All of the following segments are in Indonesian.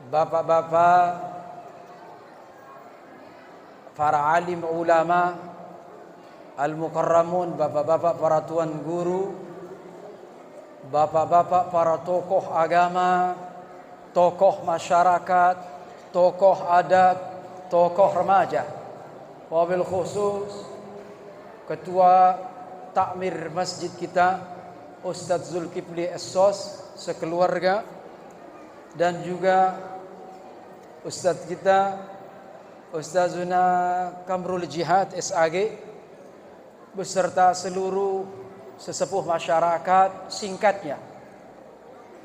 bapak-bapak, para alim ulama, al-mukarramun, bapak-bapak para tuan guru, bapak-bapak para tokoh agama, tokoh masyarakat, tokoh adat, tokoh remaja, wabil khusus ketua takmir masjid kita Ustadz Zulkifli Essos sekeluarga, dan juga Ustadz kita Ustazuna Kamrul Jihad SAG beserta seluruh sesepuh masyarakat, singkatnya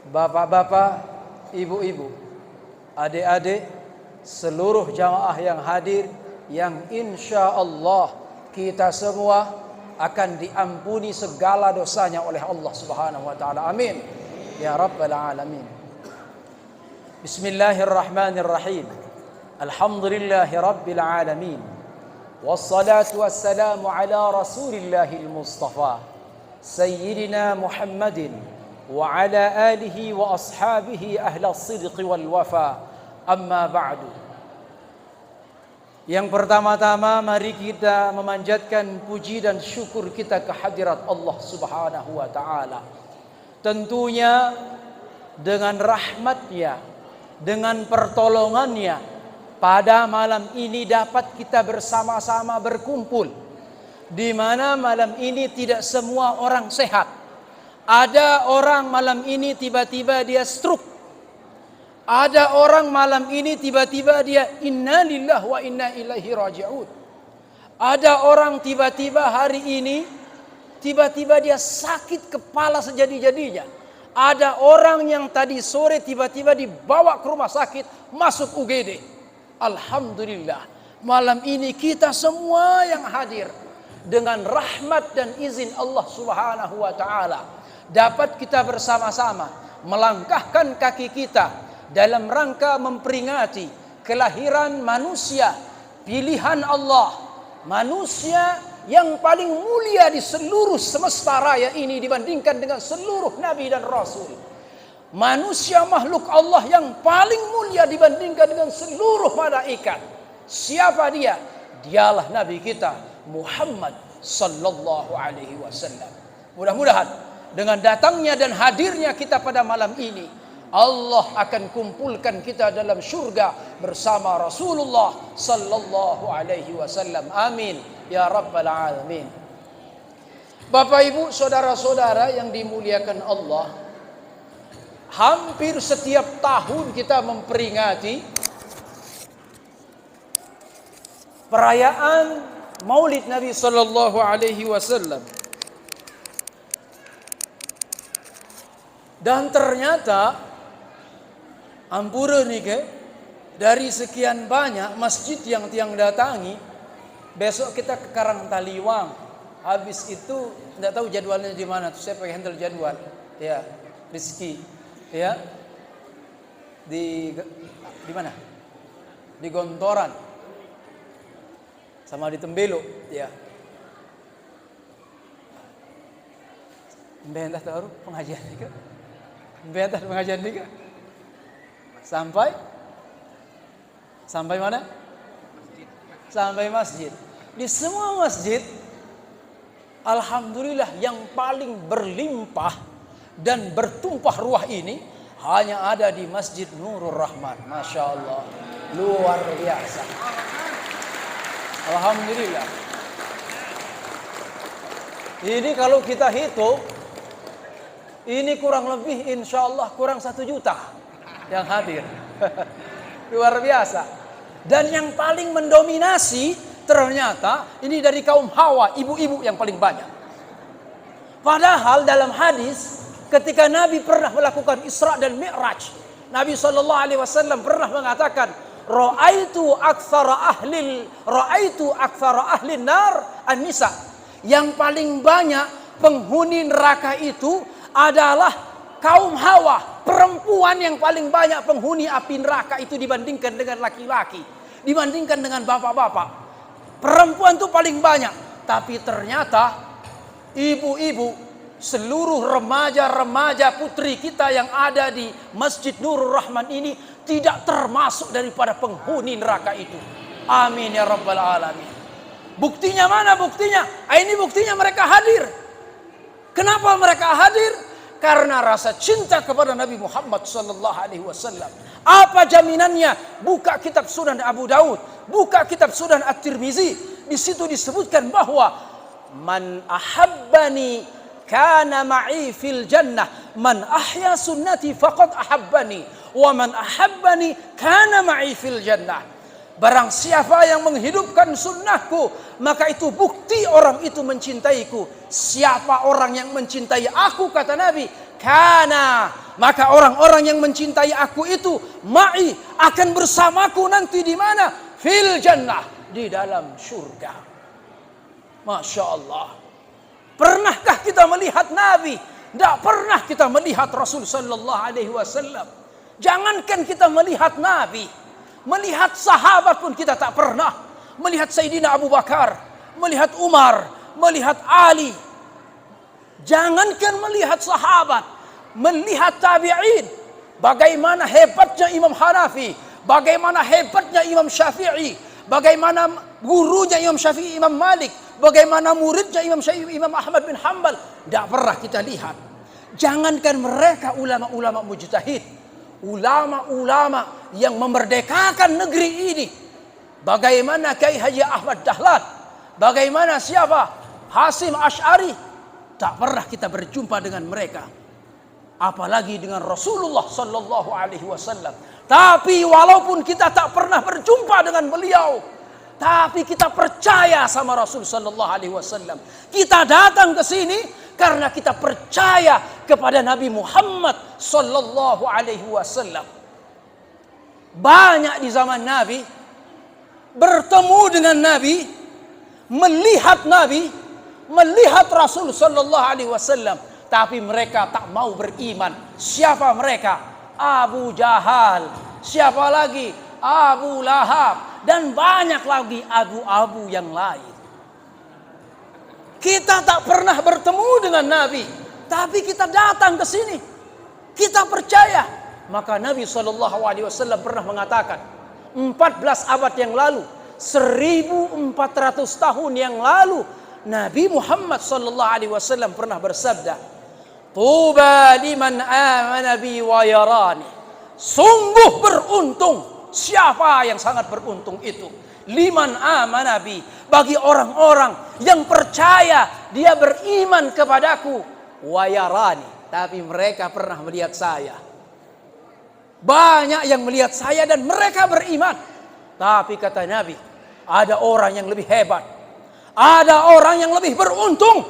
bapak-bapak, ibu-ibu, adik-adik, seluruh jamaah yang hadir, yang insya Allah kita semua akan diampuni segala dosanya oleh Allah Subhanahu wa taala. Amin ya rabbal alamin. Bismillahirrahmanirrahim. Alhamdulillahi rabbil alamin. Wassalatu wassalamu ala rasulillahil mustafa sayyidina Muhammadin wa ala alihi wa ashabihi ahla sidqi wal wafa. Amma ba'du. Yang pertama-tama mari kita memanjatkan puji dan syukur kita kehadirat Allah Subhanahu wa taala. Tentunya dengan rahmatnya, dengan pertolongannya, pada malam ini dapat kita bersama-sama berkumpul, di mana malam ini tidak semua orang sehat. Ada orang malam ini tiba-tiba dia stroke. Ada orang malam ini tiba-tiba dia inna lillahi wa inna ilaihi raji'un. Ada orang tiba-tiba hari ini tiba-tiba dia sakit kepala sejadi-jadinya. Ada orang yang tadi sore tiba-tiba dibawa ke rumah sakit, masuk UGD. Alhamdulillah, malam ini kita semua yang hadir dengan rahmat dan izin Allah Subhanahu wa taala dapat kita bersama-sama melangkahkan kaki kita dalam rangka memperingati kelahiran manusia pilihan Allah, manusia yang paling mulia di seluruh semesta raya ini dibandingkan dengan seluruh nabi dan rasul. Manusia makhluk Allah yang paling mulia dibandingkan dengan seluruh malaikat. Siapa dia? Dialah nabi kita Muhammad sallallahu alaihi wasallam. Mudah-mudahan dengan datangnya dan hadirnya kita pada malam ini, Allah akan kumpulkan kita dalam syurga bersama Rasulullah sallallahu alaihi wasallam. Amin ya rabbal alamin. Bapak Ibu, saudara-saudara yang dimuliakan Allah, hampir setiap tahun kita memperingati perayaan Maulid Nabi sallallahu alaihi wasallam. Dan ternyata ampura nih ke, dari sekian banyak masjid yang tiang datangi, besok kita ke Karang Taliwang. Habis itu tidak tahu jadwalnya di mana. Tuh saya pakai handle jadwal. Ya, Rizki. Ya. Di mana? Di Gontoran. Sama di Tembelo, ya. Mbentah tahu pengajian nih ke? Mbentah pengajian nih ke? Sampai mana? Sampai masjid. Di semua masjid, alhamdulillah yang paling berlimpah dan bertumpah ruah ini hanya ada di Masjid Nurul Rahman. Masya Allah, luar biasa. Alhamdulillah. Ini kalau kita hitung, ini kurang lebih insya Allah kurang 1 juta yang hadir. Luar biasa. Dan yang paling mendominasi ternyata ini dari kaum Hawa, ibu-ibu yang paling banyak. Padahal dalam hadis ketika Nabi pernah melakukan Isra dan Mi'raj, Nabi SAW pernah mengatakan, Ra'aitu aktsara ahli nar an-nisa. Yang paling banyak penghuni neraka itu adalah kaum Hawa. Perempuan yang paling banyak penghuni api neraka itu dibandingkan dengan laki-laki, dibandingkan dengan bapak-bapak. Perempuan itu paling banyak. Tapi ternyata ibu-ibu seluruh remaja-remaja putri kita yang ada di Masjid Nurul Rahman ini tidak termasuk daripada penghuni neraka itu. Amin ya rabbal alamin. Buktinya mana buktinya? Ini buktinya mereka hadir. Kenapa mereka hadir? Karena rasa cinta kepada Nabi Muhammad sallallahu alaihi wasallam. Apa jaminannya? Buka kitab Sunan Abu Daud, buka kitab Sunan At-Tirmizi. Di situ disebutkan bahwa man ahabbani kana ma'i fil jannah, man ahya sunnati faqad ahabbani, wa man ahabbani kana ma'i fil jannah. Barang siapa yang menghidupkan sunnahku, maka itu bukti orang itu mencintaiku. Siapa orang yang mencintai aku, kata Nabi, kana, maka orang-orang yang mencintai aku itu ma'i, akan bersamaku nanti di mana? Fil jannah, di dalam surga. Masya Allah. Pernahkah kita melihat Nabi? Tidak pernah kita melihat Rasul sallallahu alaihi wasallam. Jangankan kita melihat Nabi, melihat sahabat pun kita tak pernah. Melihat Sayyidina Abu Bakar, melihat Umar, melihat Ali. Jangankan melihat sahabat, melihat tabi'in. Bagaimana hebatnya Imam Hanafi, bagaimana hebatnya Imam Syafi'i, bagaimana gurunya Imam Syafi'i, Imam Malik, bagaimana muridnya Imam Syafi'i, Imam Ahmad bin Hanbal. Tidak pernah kita lihat. Jangankan mereka ulama-ulama mujtahid, ulama-ulama yang memerdekakan negeri ini. Bagaimana Kiai Haji Ahmad Dahlan, bagaimana siapa? Hasim Asy'ari. Tak pernah kita berjumpa dengan mereka. Apalagi dengan Rasulullah sallallahu alaihi wasallam. Tapi walaupun kita tak pernah berjumpa dengan beliau, tapi kita percaya sama Rasul sallallahu alaihi wasallam. Kita datang ke sini karena kita percaya kepada Nabi Muhammad sallallahu alaihi wasallam. Banyak di zaman Nabi bertemu dengan Nabi, melihat Rasul sallallahu alaihi wasallam, tapi mereka tak mau beriman. Siapa mereka? Abu Jahal, siapa lagi? Abu Lahab, dan banyak lagi abu-abu yang lain. Kita tak pernah bertemu dengan Nabi, tapi kita datang ke sini. Kita percaya. Maka Nabi SAW pernah mengatakan, 14 abad yang lalu, 1400 tahun yang lalu, Nabi Muhammad SAW pernah bersabda, "Tuba liman amana bi wa yarani." Sungguh beruntung. Siapa yang sangat beruntung itu? Liman amana bi, bagi orang-orang yang percaya, dia beriman kepadaku, wa yarani, tapi mereka pernah melihat saya. Banyak yang melihat saya dan mereka beriman. Tapi kata Nabi, ada orang yang lebih hebat, ada orang yang lebih beruntung,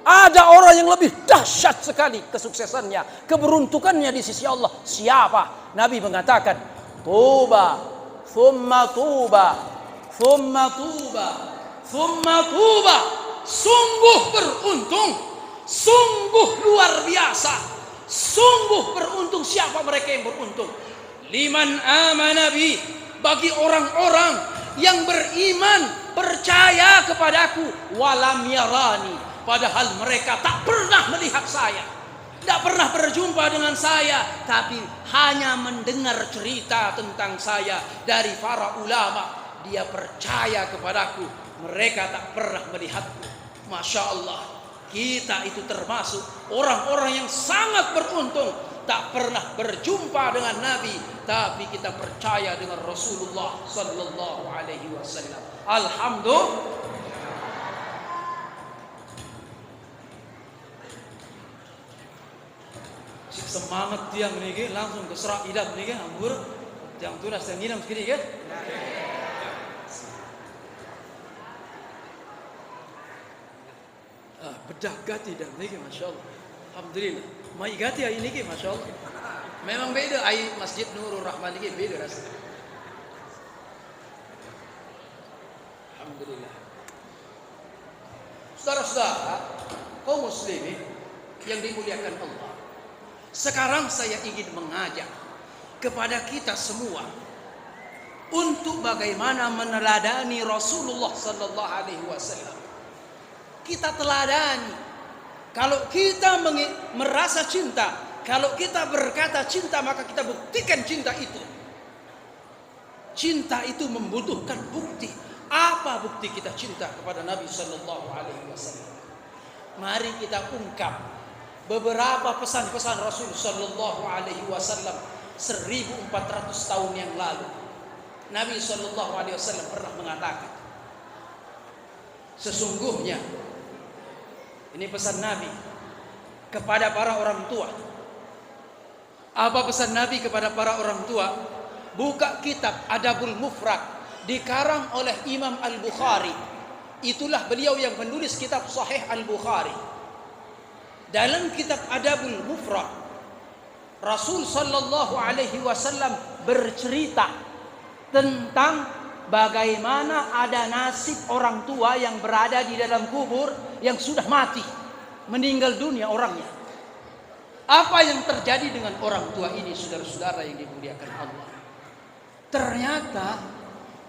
ada orang yang lebih dahsyat sekali kesuksesannya, keberuntungannya di sisi Allah. Siapa? Nabi mengatakan, tuba, thumma tuba, thumma tuba, thumma tuba. Sungguh beruntung, sungguh luar biasa, sungguh beruntung. Siapa mereka yang beruntung? Liman amana bi, bagi orang-orang yang beriman, percaya kepadaku, walam yarani, padahal mereka tak pernah melihat saya, tak pernah berjumpa dengan saya, tapi hanya mendengar cerita tentang saya dari para ulama. Dia percaya kepadaku, mereka tak pernah melihatku. Masya Allah, kita itu termasuk orang-orang yang sangat beruntung. Tak pernah berjumpa dengan Nabi, tapi kita percaya dengan Rasulullah sallallahu alaihi wasallam. Alhamdulillah. Semangat tiang niki langsung keserak idap niki hambur. Yang tunas yang nginam sekali kan? Bedah gati dan niki Masya Allah. Alhamdulillah. Mai gati hari niki Masya Allah. Memang beda air Masjid Nurul Rahman niki beda rasanya. Alhamdulillah. Saudara-saudara, kaum muslimin yang dimuliakan Allah. Sekarang saya ingin mengajak kepada kita semua untuk bagaimana meneladani Rasulullah sallallahu alaihi wasallam. Kita teladani. Kalau kita merasa cinta, kalau kita berkata cinta, maka kita buktikan cinta itu. Cinta itu membutuhkan bukti. Apa bukti kita cinta kepada Nabi Sallallahu Alaihi Wasallam? Mari kita ungkap beberapa pesan-pesan Rasul Sallallahu Alaihi Wasallam 1400 tahun yang lalu. Nabi Sallallahu Alaihi Wasallam pernah mengatakan, sesungguhnya, ini pesan Nabi kepada para orang tua. Apa pesan Nabi kepada para orang tua? Buka kitab Adabul Mufrad, dikarang oleh Imam Al-Bukhari. Itulah beliau yang menulis kitab Sahih Al-Bukhari. Dalam kitab Adabul Mufrad, Rasul Sallallahu Alaihi Wasallam bercerita tentang bagaimana ada nasib orang tua yang berada di dalam kubur yang sudah mati, meninggal dunia orangnya. Apa yang terjadi dengan orang tua ini, saudara-saudara yang dimuliakan Allah? Ternyata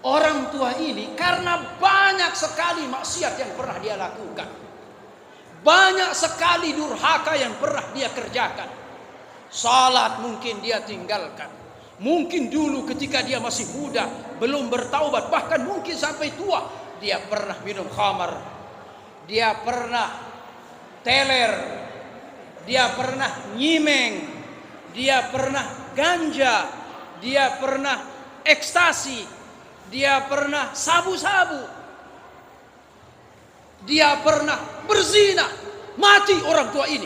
orang tua ini karena banyak sekali maksiat yang pernah dia lakukan, banyak sekali durhaka yang pernah dia kerjakan. Salat mungkin dia tinggalkan, mungkin dulu ketika dia masih muda belum bertaubat, bahkan mungkin sampai tua dia pernah minum khamar, dia pernah teler, dia pernah nyimeng, dia pernah ganja, dia pernah ekstasi, dia pernah sabu-sabu, dia pernah berzina. Mati orang tua ini.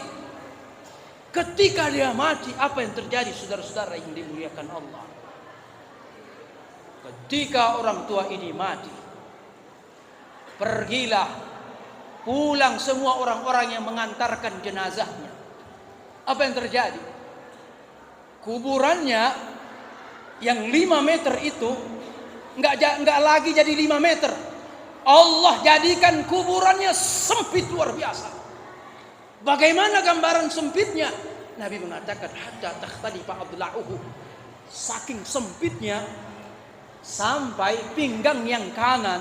Ketika dia mati, apa yang terjadi, saudara-saudara yang dimuliakan Allah? Ketika orang tua ini mati, pergilah pulang semua orang-orang yang mengantarkan jenazahnya. Apa yang terjadi? Kuburannya yang 5 meter itu enggak lagi jadi 5 meter. Allah jadikan kuburannya sempit luar biasa. Bagaimana gambaran sempitnya? Nabi mengatakan hatta takhtalifa adla'uhu. Saking sempitnya sampai pinggang yang kanan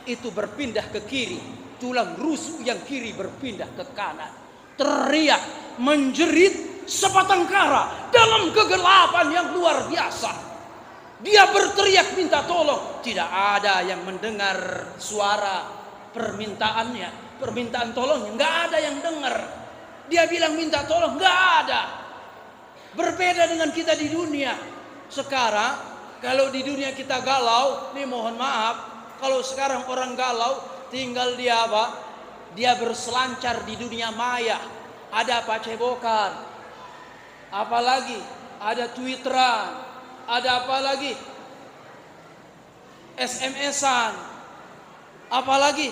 itu berpindah ke kiri, tulang rusuk yang kiri berpindah ke kanan. Teriak, menjerit sebatang kara dalam kegelapan yang luar biasa. Dia berteriak minta tolong, tidak ada yang mendengar suara permintaannya. Permintaan tolongnya nggak ada yang dengar. Dia bilang minta tolong, nggak ada. Berbeda dengan kita di dunia. Sekarang kalau di dunia kita galau, nih mohon maaf, kalau sekarang orang galau tinggal dia apa? Dia berselancar di dunia maya. Ada pacebokan, apalagi ada Twitteran, ada apa lagi? SMS-an, apalagi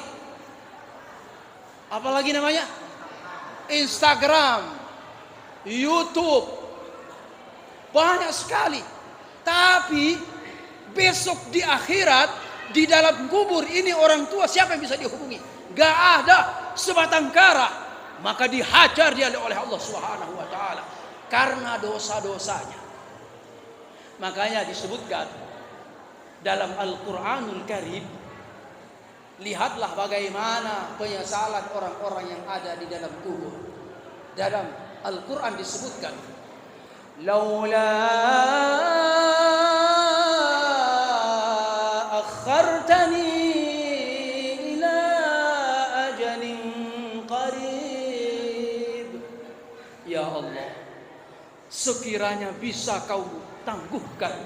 namanya? Instagram, YouTube, banyak sekali. Tapi besok di akhirat, di dalam kubur ini orang tua siapa yang bisa dihubungi? Gak ada sebatang kara. Maka dihajar dia oleh Allah Subhanahu wa taala karena dosa-dosanya. Makanya disebutkan dalam Al-Qur'anul Karim, lihatlah bagaimana penyesalan orang-orang yang ada di dalam kubur. Dalam Al-Quran disebutkan, laula akhartani ila ajalin qarib. Ya Allah, sekiranya bisa kau tangguhkan,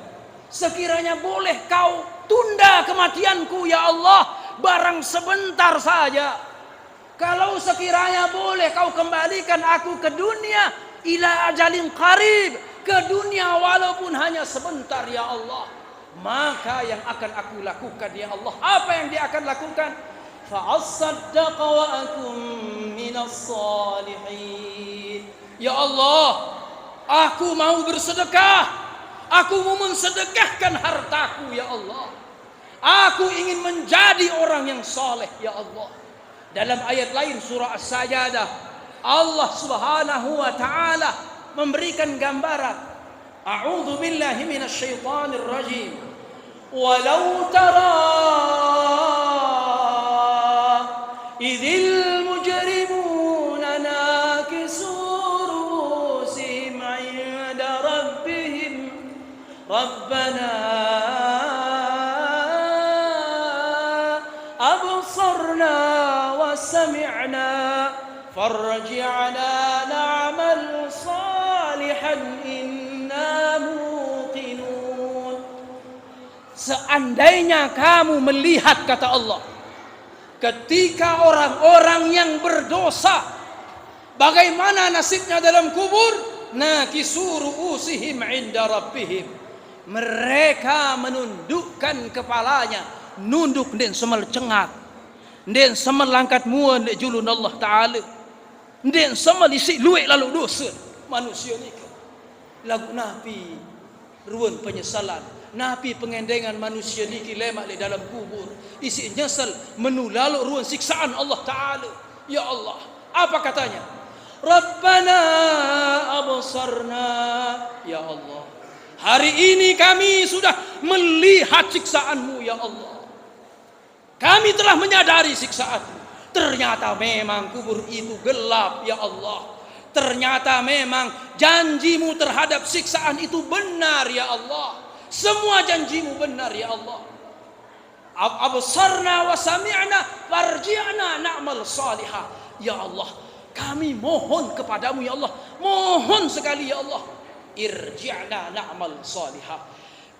sekiranya boleh kau tunda kematianku ya Allah, barang sebentar saja. Kalau sekiranya boleh kau kembalikan aku ke dunia, ila ajalin qarib, ke dunia walaupun hanya sebentar ya Allah, maka yang akan aku lakukan ya Allah, apa yang dia akan lakukan? Fa'asaddaqa wa akum minas salihin. Ya Allah, aku mau bersedekah, aku mau mensedekahkan hartaku ya Allah, aku ingin menjadi orang yang saleh ya Allah. Dalam ayat lain surah As-Sajdah, Allah Subhanahu wa taala memberikan gambaran, a'udzu billahi minasy syaithanir rajim. Walau tara idzil mujrimuna Rabbana absarna wa sami'na farji'na na'mal salihan inna muqinun. Seandainya kamu melihat, kata Allah, ketika orang-orang yang berdosa bagaimana nasibnya dalam kubur, nakisu ru'usihim 'inda rabbihim, mereka menundukkan kepalanya, nunduk den semel cengat, den semel langkat muan de julun Allah taala, den semel isi luek lalu dosa manusia ni lagu napi ruan penyesalan, napi pengendengan manusia ni lemak di dalam kubur isi nyesal menulalu ruan siksaan Allah taala. Ya Allah, apa katanya? Rabbana absarna, ya Allah, hari ini kami sudah melihat siksaanmu ya Allah. Kami telah menyadari siksaanmu. Ternyata memang kubur itu gelap ya Allah. Ternyata memang janjimu terhadap siksaan itu benar ya Allah. Semua janjimu benar ya Allah. Absarna wa sami'na farji'na na'mal salihah. Ya Allah, kami mohon kepadamu ya Allah, mohon sekali ya Allah, irji'na na'mal salihah,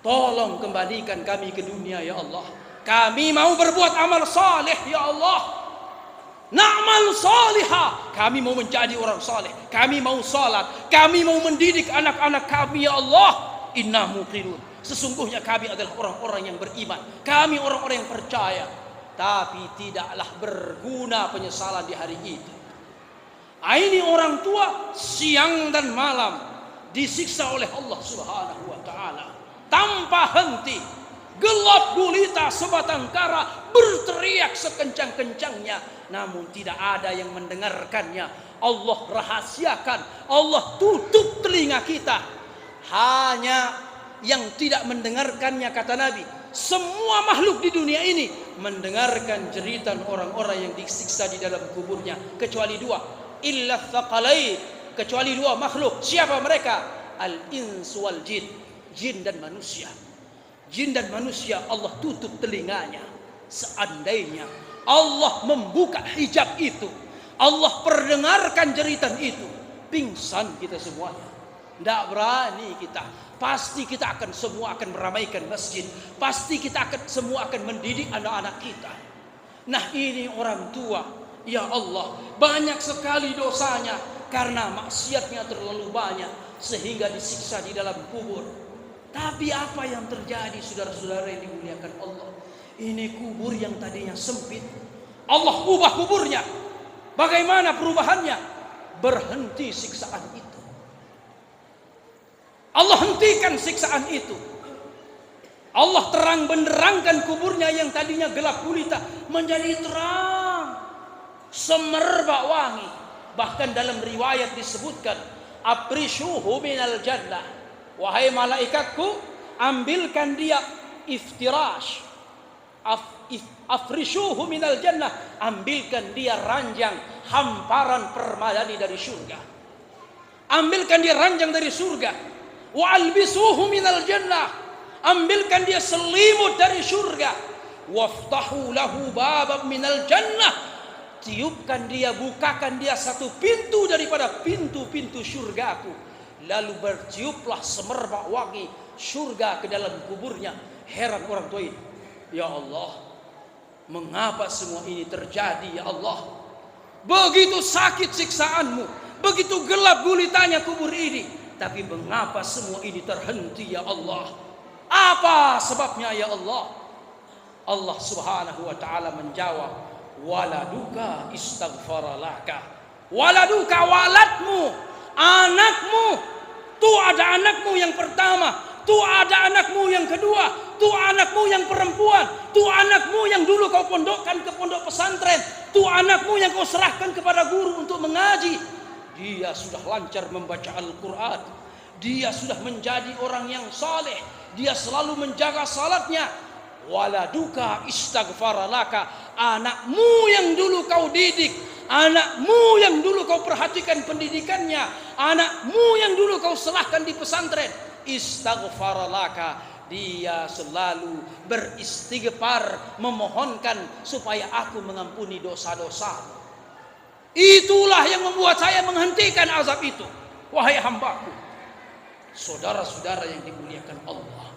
tolong kembalikan kami ke dunia ya Allah. Kami mau berbuat amal saleh ya Allah. Na'mal salihah, kami mau menjadi orang saleh, kami mau salat, kami mau mendidik anak-anak kami ya Allah. Inna muqinun, sesungguhnya kami adalah orang-orang yang beriman, kami orang-orang yang percaya. Tapi tidaklah berguna penyesalan di hari itu. Ini orang tua siang dan malam disiksa oleh Allah Subhanahu wa taala tanpa henti, gelap gulita sebatang kara, berteriak sekencang-kencangnya, namun tidak ada yang mendengarkannya. Allah rahasiakan, Allah tutup telinga kita. Hanya yang tidak mendengarkannya, kata Nabi, semua makhluk di dunia ini mendengarkan jeritan orang-orang yang disiksa di dalam kuburnya, kecuali dua, illa thaqalain, kecuali dua makhluk. Siapa mereka? Al-ins wal jin, jin dan manusia. Jin dan manusia Allah tutup telinganya. Seandainya Allah membuka hijab itu, Allah perdengarkan jeritan itu, pingsan kita semuanya. Tidak berani kita. Pasti kita akan semua akan meramaikan masjid. Pasti kita akan semua akan mendidik anak-anak kita. Nah, ini orang tua, ya Allah, banyak sekali dosanya karena maksiatnya terlalu banyak sehingga disiksa di dalam kubur. Tapi apa yang terjadi, saudara-saudara yang dimuliakan Allah? Ini kubur yang tadinya sempit, Allah ubah kuburnya. Bagaimana perubahannya? Berhenti siksaan itu. Allah hentikan siksaan itu. Allah terang benderangkan kuburnya yang tadinya gelap gulita menjadi terang, semerbak wangi. Bahkan dalam riwayat disebutkan, aprishuhu minal jannah, wahai malaikatku, ambilkan dia iftirash, afrishuhu minal jannah, ambilkan dia ranjang hamparan permadani dari surga. Ambilkan dia ranjang dari surga. Wa albisuhu minal jannah, ambilkan dia selimut dari surga. Waftahu lahu babab minal jannah, tiupkan dia, bukakan dia satu pintu daripada pintu-pintu surgaku. Lalu bertiuplah semerbak wangi surga ke dalam kuburnya. Heran orang tua ini, ya Allah, mengapa semua ini terjadi ya Allah? Begitu sakit siksaanmu, begitu gelap gulitanya kubur ini, tapi mengapa semua ini terhenti ya Allah? Apa sebabnya ya Allah? Allah Subhanahu wa taala menjawab, waladuka istaghfaralaka. Waladuka, waladmu, anakmu. Tuh ada anakmu yang pertama, tuh ada anakmu yang kedua, tuh anakmu yang perempuan, tuh anakmu yang dulu kau pondokkan ke pondok pesantren, tuh anakmu yang kau serahkan kepada guru untuk mengaji. Dia sudah lancar membaca Al-Quran, dia sudah menjadi orang yang saleh, dia selalu menjaga salatnya. Waladuka istaghfaralaka, anakmu yang dulu kau didik, anakmu yang dulu kau perhatikan pendidikannya, anakmu yang dulu kau serahkan di pesantren, istaghfaralaka, dia selalu beristighfar, memohonkan supaya aku mengampuni dosa-dosa. Itulah yang membuat saya menghentikan azab itu. Wahai hambaku, saudara-saudara yang dimuliakan Allah,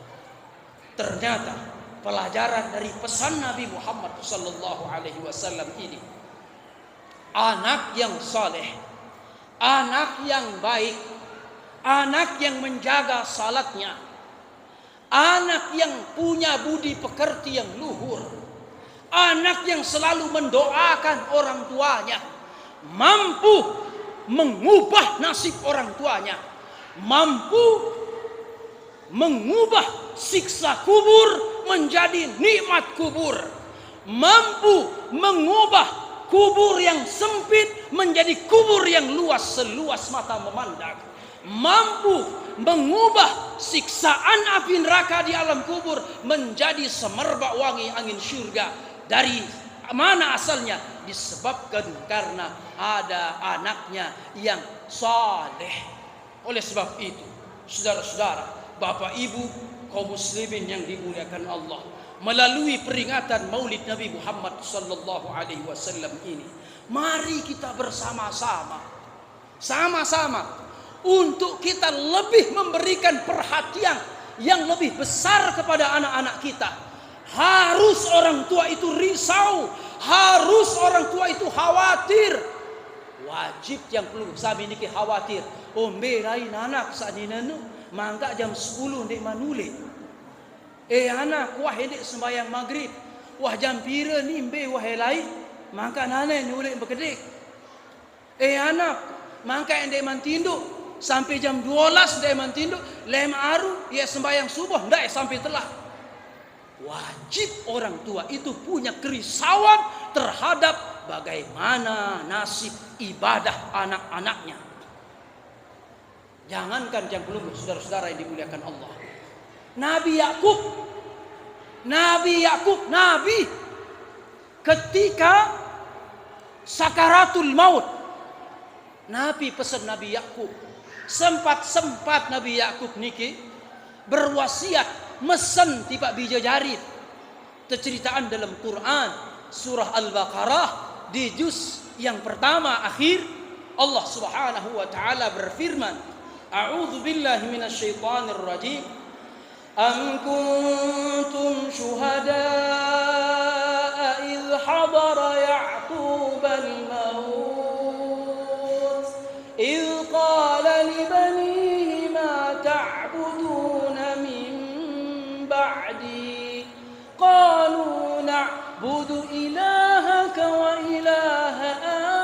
ternyata pelajaran dari pesan Nabi Muhammad sallallahu alaihi wasallam ini, anak yang saleh, anak yang baik, anak yang menjaga salatnya, anak yang punya budi pekerti yang luhur, anak yang selalu mendoakan orang tuanya, mampu mengubah nasib orang tuanya, mampu mengubah siksa kubur menjadi nikmat kubur, mampu mengubah kubur yang sempit menjadi kubur yang luas seluas mata memandang, mampu mengubah siksaan api neraka di alam kubur menjadi semerbak wangi angin surga. Dari mana asalnya? Disebabkan karena ada anaknya yang saleh. Oleh sebab itu, saudara-saudara, bapak ibu kaum muslimin yang dimuliakan Allah, melalui peringatan Maulid Nabi Muhammad sallallahu alaihi wasallam ini, mari kita bersama-sama untuk kita lebih memberikan perhatian yang lebih besar kepada anak-anak kita. Harus orang tua itu risau, harus orang tua itu khawatir. Wajib yang perlu kami niki khawatir. Ombe lain anak saat ini mangga jam 10 ndek manule. Anak wah ndek sembahyang maghrib. Wah jam pira ni mbe wah lain mangka nane nule bekedek. Anak mangka ndek mantinduk sampai jam 12 ndek mantinduk, lem aru ya sembahyang subuh ndak sampai telah. Wajib orang tua itu punya kerisauan terhadap bagaimana nasib ibadah anak-anaknya. Jangankan yang belum, saudara-saudara yang dimuliakan Allah, Nabi Yakub ketika sakaratul maut, Nabi pesan Nabi Yakub, sempat Nabi Yakub niki berwasiat mesen tiba bija jari. Terceritaan dalam Quran surah Al-Baqarah di juz yang pertama akhir, Allah Subhanahu wa taala berfirman, A'udzu billahi minasyaitonir rajim. Am kuntum syuhada'a idh hadara Ya'qub al-maut idh qala li banihi ma ta'buduna min ba'di qalu na'budu ilahaka wa ilaha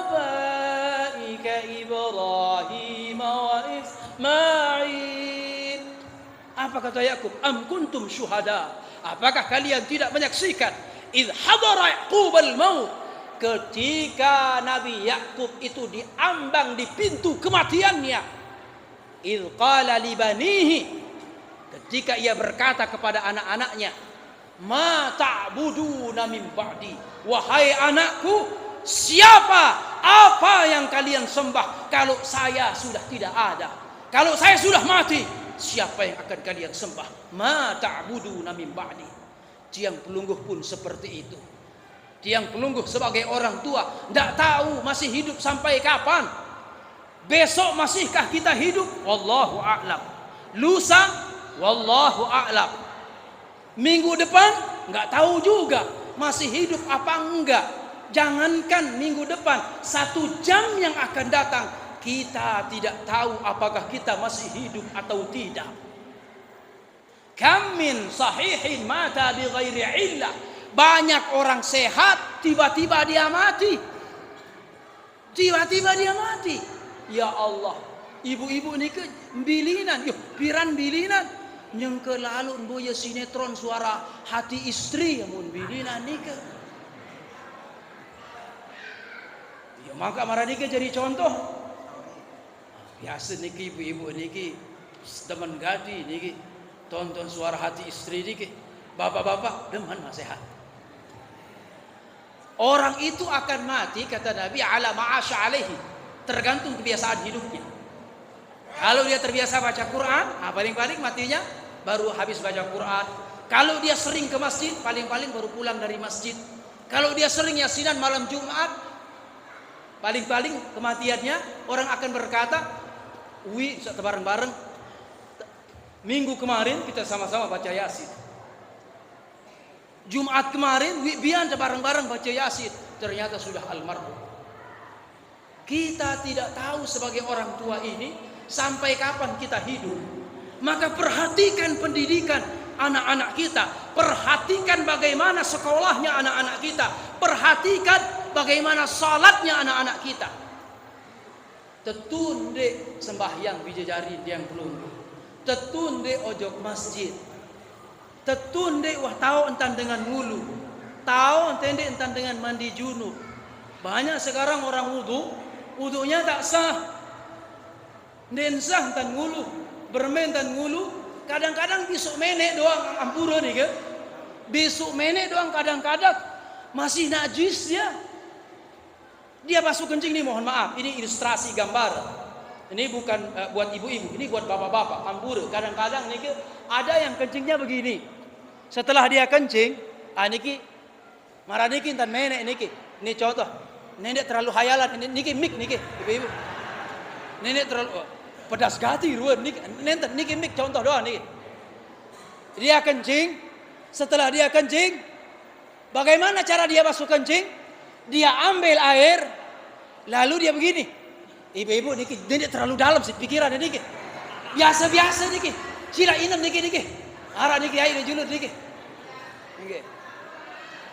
abaika Ibrahim wa Ismail. Apa kata Yakub? Am kuntum syuhada, apakah kalian tidak menyaksikan idh hadara Ya'qub al-maut, ketika Nabi Yakub itu diambang di pintu kematiannya, idh qala li banihi, ketika ia berkata kepada anak-anaknya, ma ta'buduna min ba'di, wahai anakku, apa yang kalian sembah kalau saya sudah tidak ada, kalau saya sudah mati, siapa yang akan kalian sembah? Ma ta'buduna min ba'di. Tiang pelungguh pun seperti itu. Tiang pelungguh sebagai orang tua tidak tahu masih hidup sampai kapan. Besok masihkah kita hidup? Wallahu a'lam. Lusa wallahu a'lam. Minggu depan nggak tahu juga masih hidup apa enggak. Jangankan minggu depan, 1 jam yang akan datang kita tidak tahu apakah kita masih hidup atau tidak. Kam min sahihin mata bi ghairi illah. Banyak orang sehat tiba-tiba dia mati. Tiba-tiba dia mati. Ya Allah, ibu-ibu ni ke bilinan, piran bilinan. Yang ke lalu boya sinetron suara hati istri yang mun bilinan ni ke. Ya maka marah ni ke jadi contoh. Biasa niki ibu-ibu niki teman gadi niki tonton suara hati istri niki. Bapak-bapak demen nasihat. Orang itu akan mati kata Nabi ala ma'asya alaihi, tergantung kebiasaan hidupnya. Kalau dia terbiasa baca Quran, paling-paling matinya baru habis baca Quran. Kalau dia sering ke masjid, paling-paling baru pulang dari masjid. Kalau dia sering yasinan malam Jumat, paling-paling kematiannya orang akan berkata, "Wi, bareng-bareng minggu kemarin kita sama-sama baca yasin. Jumat kemarin wi bian bareng-bareng baca yasin." Ternyata sudah almarhum. Kita tidak tahu sebagai orang tua ini sampai kapan kita hidup. Maka perhatikan pendidikan anak-anak kita, perhatikan bagaimana sekolahnya anak-anak kita, perhatikan bagaimana salatnya anak-anak kita. Tetun dek sembahyang bijajari yang belum, tetun dek ojok masjid, tetun dek wah tahu entan dengan ngulu, tahu entan dengan mandi junub. Banyak sekarang orang wudunya tak sah, densah entan ngulu, bermain entan ngulu. Kadang-kadang besok menek doang ampura nih ke. Besok menek doang kadang-kadang masih najis dia. Dia basuh kencing nih, mohon maaf. Ini ilustrasi gambar. Ini bukan buat ibu-ibu, ini buat bapak-bapak. Ampura. Kadang-kadang nih ke ada yang kencingnya begini. Setelah dia kencing, niki marah niki entan menek niki. Ini contoh. Nenek terlalu hayalan. Niki mik niki, ibu-ibu. Nenek terlalu pedas gati ruan niki mik contoh doang niki. Dia kencing, setelah dia kencing, bagaimana cara dia basuh kencing? Dia ambil air, lalu dia begini. Ibu-ibu niki terlalu dalam sih pikiran niki. Biasa-biasa niki. Sila inem niki. Arah niki air julur niki. Niki.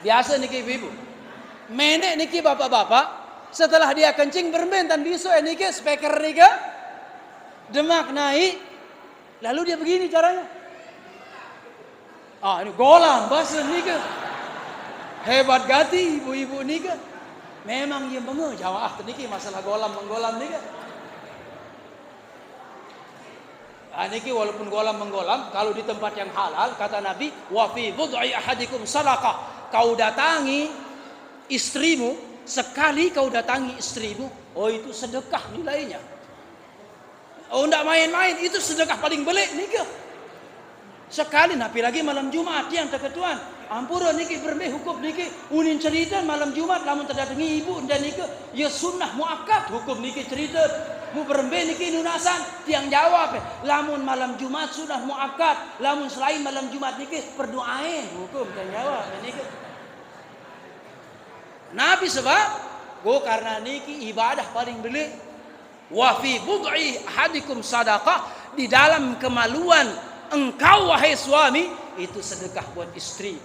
Biasa niki ibu-ibu. Menek niki bapak-bapak, setelah dia kencing bermentan bisu niki speaker niki. Demak naik, lalu dia begini caranya. Ini golam bahasa nika. Hebat gati ibu-ibu nika. Memang dia bengah jawah niki masalah golam menggolam nika. Niki walaupun golam menggolam, kalau di tempat yang halal kata Nabi, wa fi bud'i ahadikum sadaqah. Kau datangi istrimu, sekali kau datangi istrimu, itu sedekah nilainya. Enggak main-main, itu sedekah paling belik nika. Sekali napi lagi malam Jumat yang terketuan. Ampura niki bermeh hukum niki unin cerita malam Jumat lamun terdatangi ibu dan nika ya sunnah muakkad hukum niki cerita. Mu bermeh niki nunasan tiang jawab. Lamun malam Jumat sunnah muakkad, lamun selain malam Jumat niki perdoain hukum tiang jawab niki. Nabi sebab karena niki ibadah paling belik. Wa fi bud'i ahadikum sadaqah, di dalam kemaluan engkau wahai suami itu sedekah buat istri.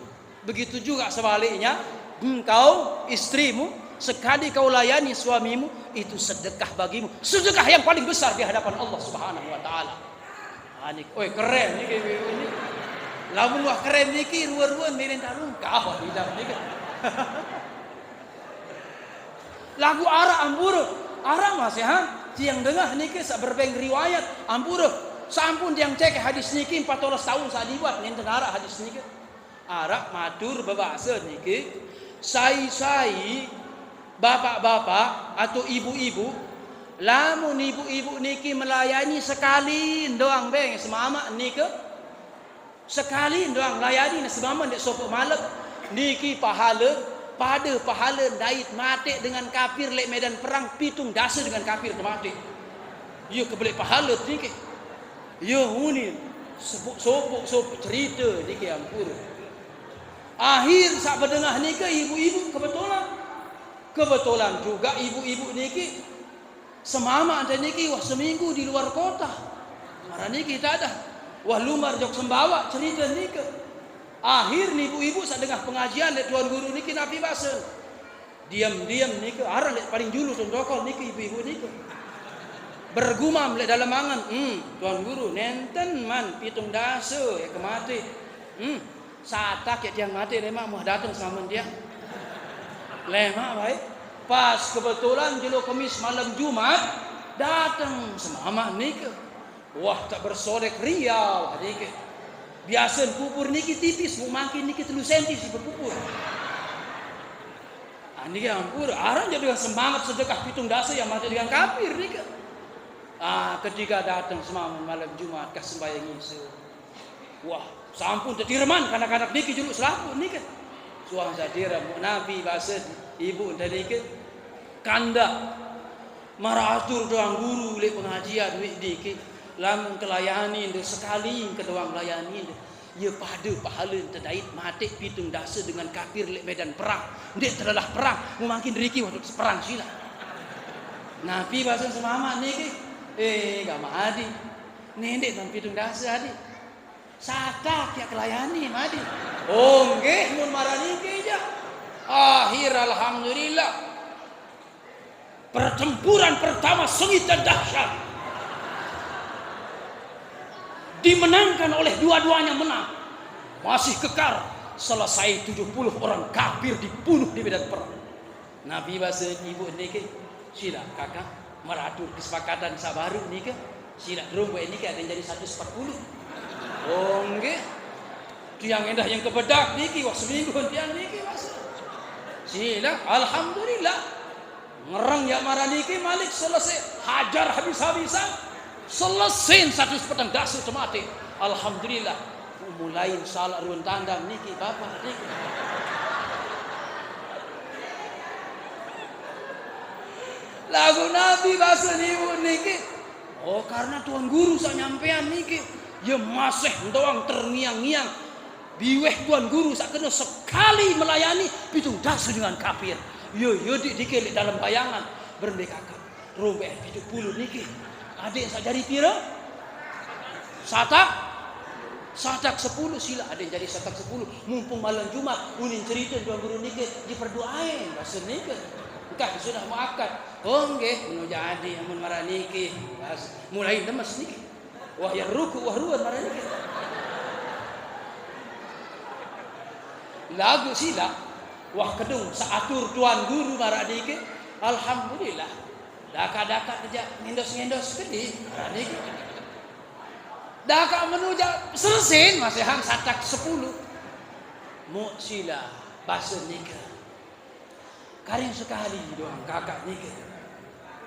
Begitu juga sebaliknya, engkau istrimu sekali kau layani suamimu itu sedekah bagimu. Sedekah yang paling besar di hadapan Allah Subhanahu wa taala. Keren niki ini. Lamun wah keren niki ruan-ruan mirin tarung kah di dalam niki. Lagu arah amburu, arah masih tiang dengah niki sak berbeng riwayat ampura sampun tiang cek hadis niki 14 tahun saat dibuat nenten arah hadis niki arak matur babasa niki sai bapak-bapak atau ibu-ibu lamun ibu-ibu niki melayani sekali doang beng semama niki sekali doang layani semama dek sopok malam niki pahala dait mati dengan kafir lek medan perang pitung dasa dengan kafir mati. Yo kebelik pahala niki. Yo huni sopok cerita niki ampura. Akhir sak bedengah niki ibu-ibu kebetulan juga ibu-ibu niki semama ante niki wah seminggu di luar kota. Marah niki tak ada. Wah lumar jok sembawa cerita niki. Akhir nih ibu-ibu saat dengar pengajian lek tuan guru niki nabi basen. Diam-diam niki arah lek paling julu tondokol niki ibu-ibu niki. Bergumam lek dalam angan, tuan guru nenten man pitung dasa ya kemati. Satak ya tiang mati lemak mau datang sama dia. Lemak baik. Pas kebetulan jelo kemis malam Jumat datang sama niki. Wah tak bersolek riau niki. Biasa pupur niki tipis, mau makin niki 3 senti si berpupur. Niki ampur, arang jadi dengan semangat sedekah pitung dasa yang mati dengan kafir niki. Ketika datang semalam malam Jumat ke sembahyang isu. Wah, sampun terdireman kanak-kanak niki juluk selapun niki. Suang sadira Nabi bahasa ibu dan niki kanda maratur doang guru le pengajian wik diki lamun kelayani nde sekali kedoang layani nde. Ya pada pahala terdait mati pitung dasa dengan kafir le medan perang. Ndek terlelah perang, memakin riki waktu perang sila. Nabi bahasa semama niki gak madi. Nendek dan pitung dasa adi. Sakak ya kelayani madi. Oh nggih mun marani ke ja. Akhir alhamdulillah. Pertempuran pertama sengit dan dahsyat. Dimenangkan oleh dua-duanya menang. Masih kekal selesai 70 orang kafir dibunuh di medan perang. Nabi bahasa ibu niki sila kakak meratur kesepakatan sabaru niki sila drum niki ada yang jadi 140. Oh nggih. Tiang endah yang kebedak niki wah seminggu tiang niki masa. Sila alhamdulillah. Ngerang ya marah niki Malik selesai hajar habis-habisan. Selesai satu sepetang dasar mati. Alhamdulillah. Mulai salah ruang tandang niki bapak niki. Lagu Nabi bahasa niwu niki. Oh karena tuan guru sak nyampean niki. Ya masih doang terngiang-ngiang. Biweh tuan guru sak kena sekali melayani pitung dasa dengan kafir. Yo dikelik dalam bayangan bermekakak. Robek 70 niki. Adik sak jadi pira? Satak 10 sila ada yang jadi satak 10. Mumpung malam Jumat unin cerita tuan guru niki diperdoain bahasa niki. Entah sudah mau akad. Oh nggih nu jadi amun marah niki. Mulai lemes niki. Wah yang ruku wah ruan marah niki. Lagu sila wah kedung saatur tuan guru marah niki. Alhamdulillah. Daka-daka kerja ngendos-ngendos gede marah niki. Daka menuja selesai masih hang satak 10. Mu sila bahasa niki. Karing sekali doang kakak niki.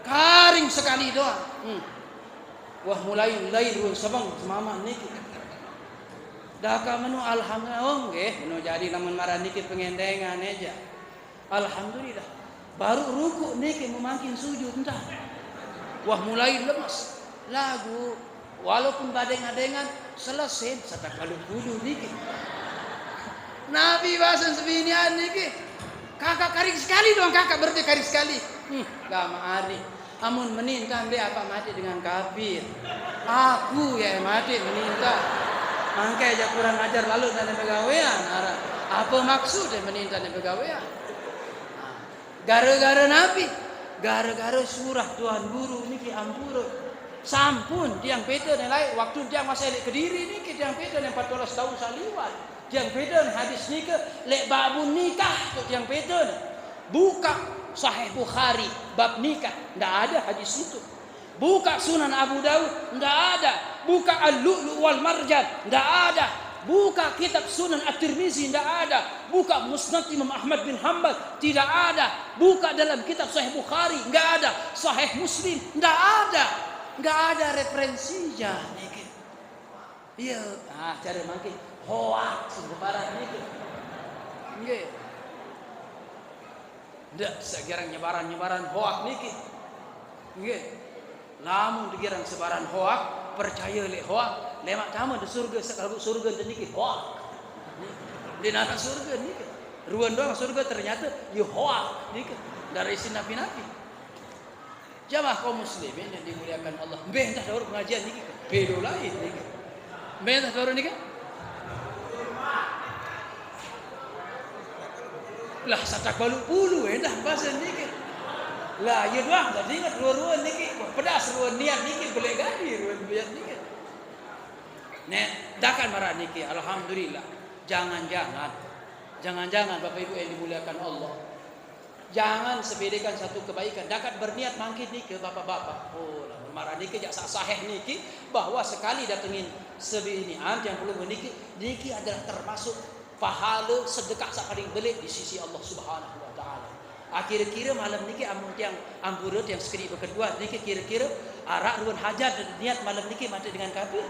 Karing sekali doang. Wah mulai ruang sabang semama niki. Daka menu alhamdulillah oh nggih menu jadi lamun marah niki pengendengan aja. Alhamdulillah. Baru ruku niki memakin sujud entah. Wah mulai lemas. Lagu walaupun badeng-adengan selesai satak kalau kudu niki. Nabi bahasa sebinian niki. Kakak karing sekali doang kakak berarti karing sekali. Gak mari. Amun meninta dia apa mati dengan kafir. Aku ya mati meninta. Mangke aja kurang ajar lalu dan pegawaian. Apa maksudnya meninta dan pegawaian? Gara-gara Nabi, gara-gara surah Tuhan guru niki ampura. Sampun tiang peta nilai waktu tiang masih di Kediri niki tiang peta 14 tahun saliwat. Tiang peta hadis nikah lek babun nikah tu tiang peta. Buka Sahih Bukhari bab nikah, ndak ada hadis itu. Buka Sunan Abu Daud, ndak ada. Buka Al-Lu'lu' wal Marjan, ndak ada. Buka kitab Sunan At-Tirmizi, ndak ada. Buka Musnad Imam Ahmad bin Hanbal, tidak ada. Buka dalam kitab Sahih Bukhari, nggak ada. Sahih Muslim, ndak ada. Nggak ada referensinya. Iya, cara makin hoax sebaran niki. Nggih. Ndak sekarang nyebaran hoak niki. Nggih. Lamun dikirang sebaran hoak, percaya lek hoak, lemak tamu di surga sekalbu surga niki hoak. Di neraka surga niki. Ruan doang surga ternyata ya hoak niki dari isi nabi-nabi. Jamaah kaum muslimin yang dimuliakan Allah. Mbeh entah daur pengajian niki bedo lain niki. Mbeh entah daur niki. Lah satak balu pulu dah bahasa niki. Lah ya doang jadi ingat ruan niki pedas ruan niat niki boleh gadi ruan biar niki. Nek dakan marah niki alhamdulillah. Jangan-jangan Bapak Ibu yang dimuliakan Allah. Jangan sebedakan satu kebaikan. Dakat berniat mangkit niki bapak-bapak. Oh lah marah niki jak sahih niki bahwa sekali datengin sebinian yang perlu niki adalah termasuk pahala sedekah sakading belik di sisi Allah Subhanahu wa taala. Kira-kira malam niki amun tiang amburut yang sekali berkedua niki kira-kira arak ruan hajat dan niat malam niki mati dengan kafir.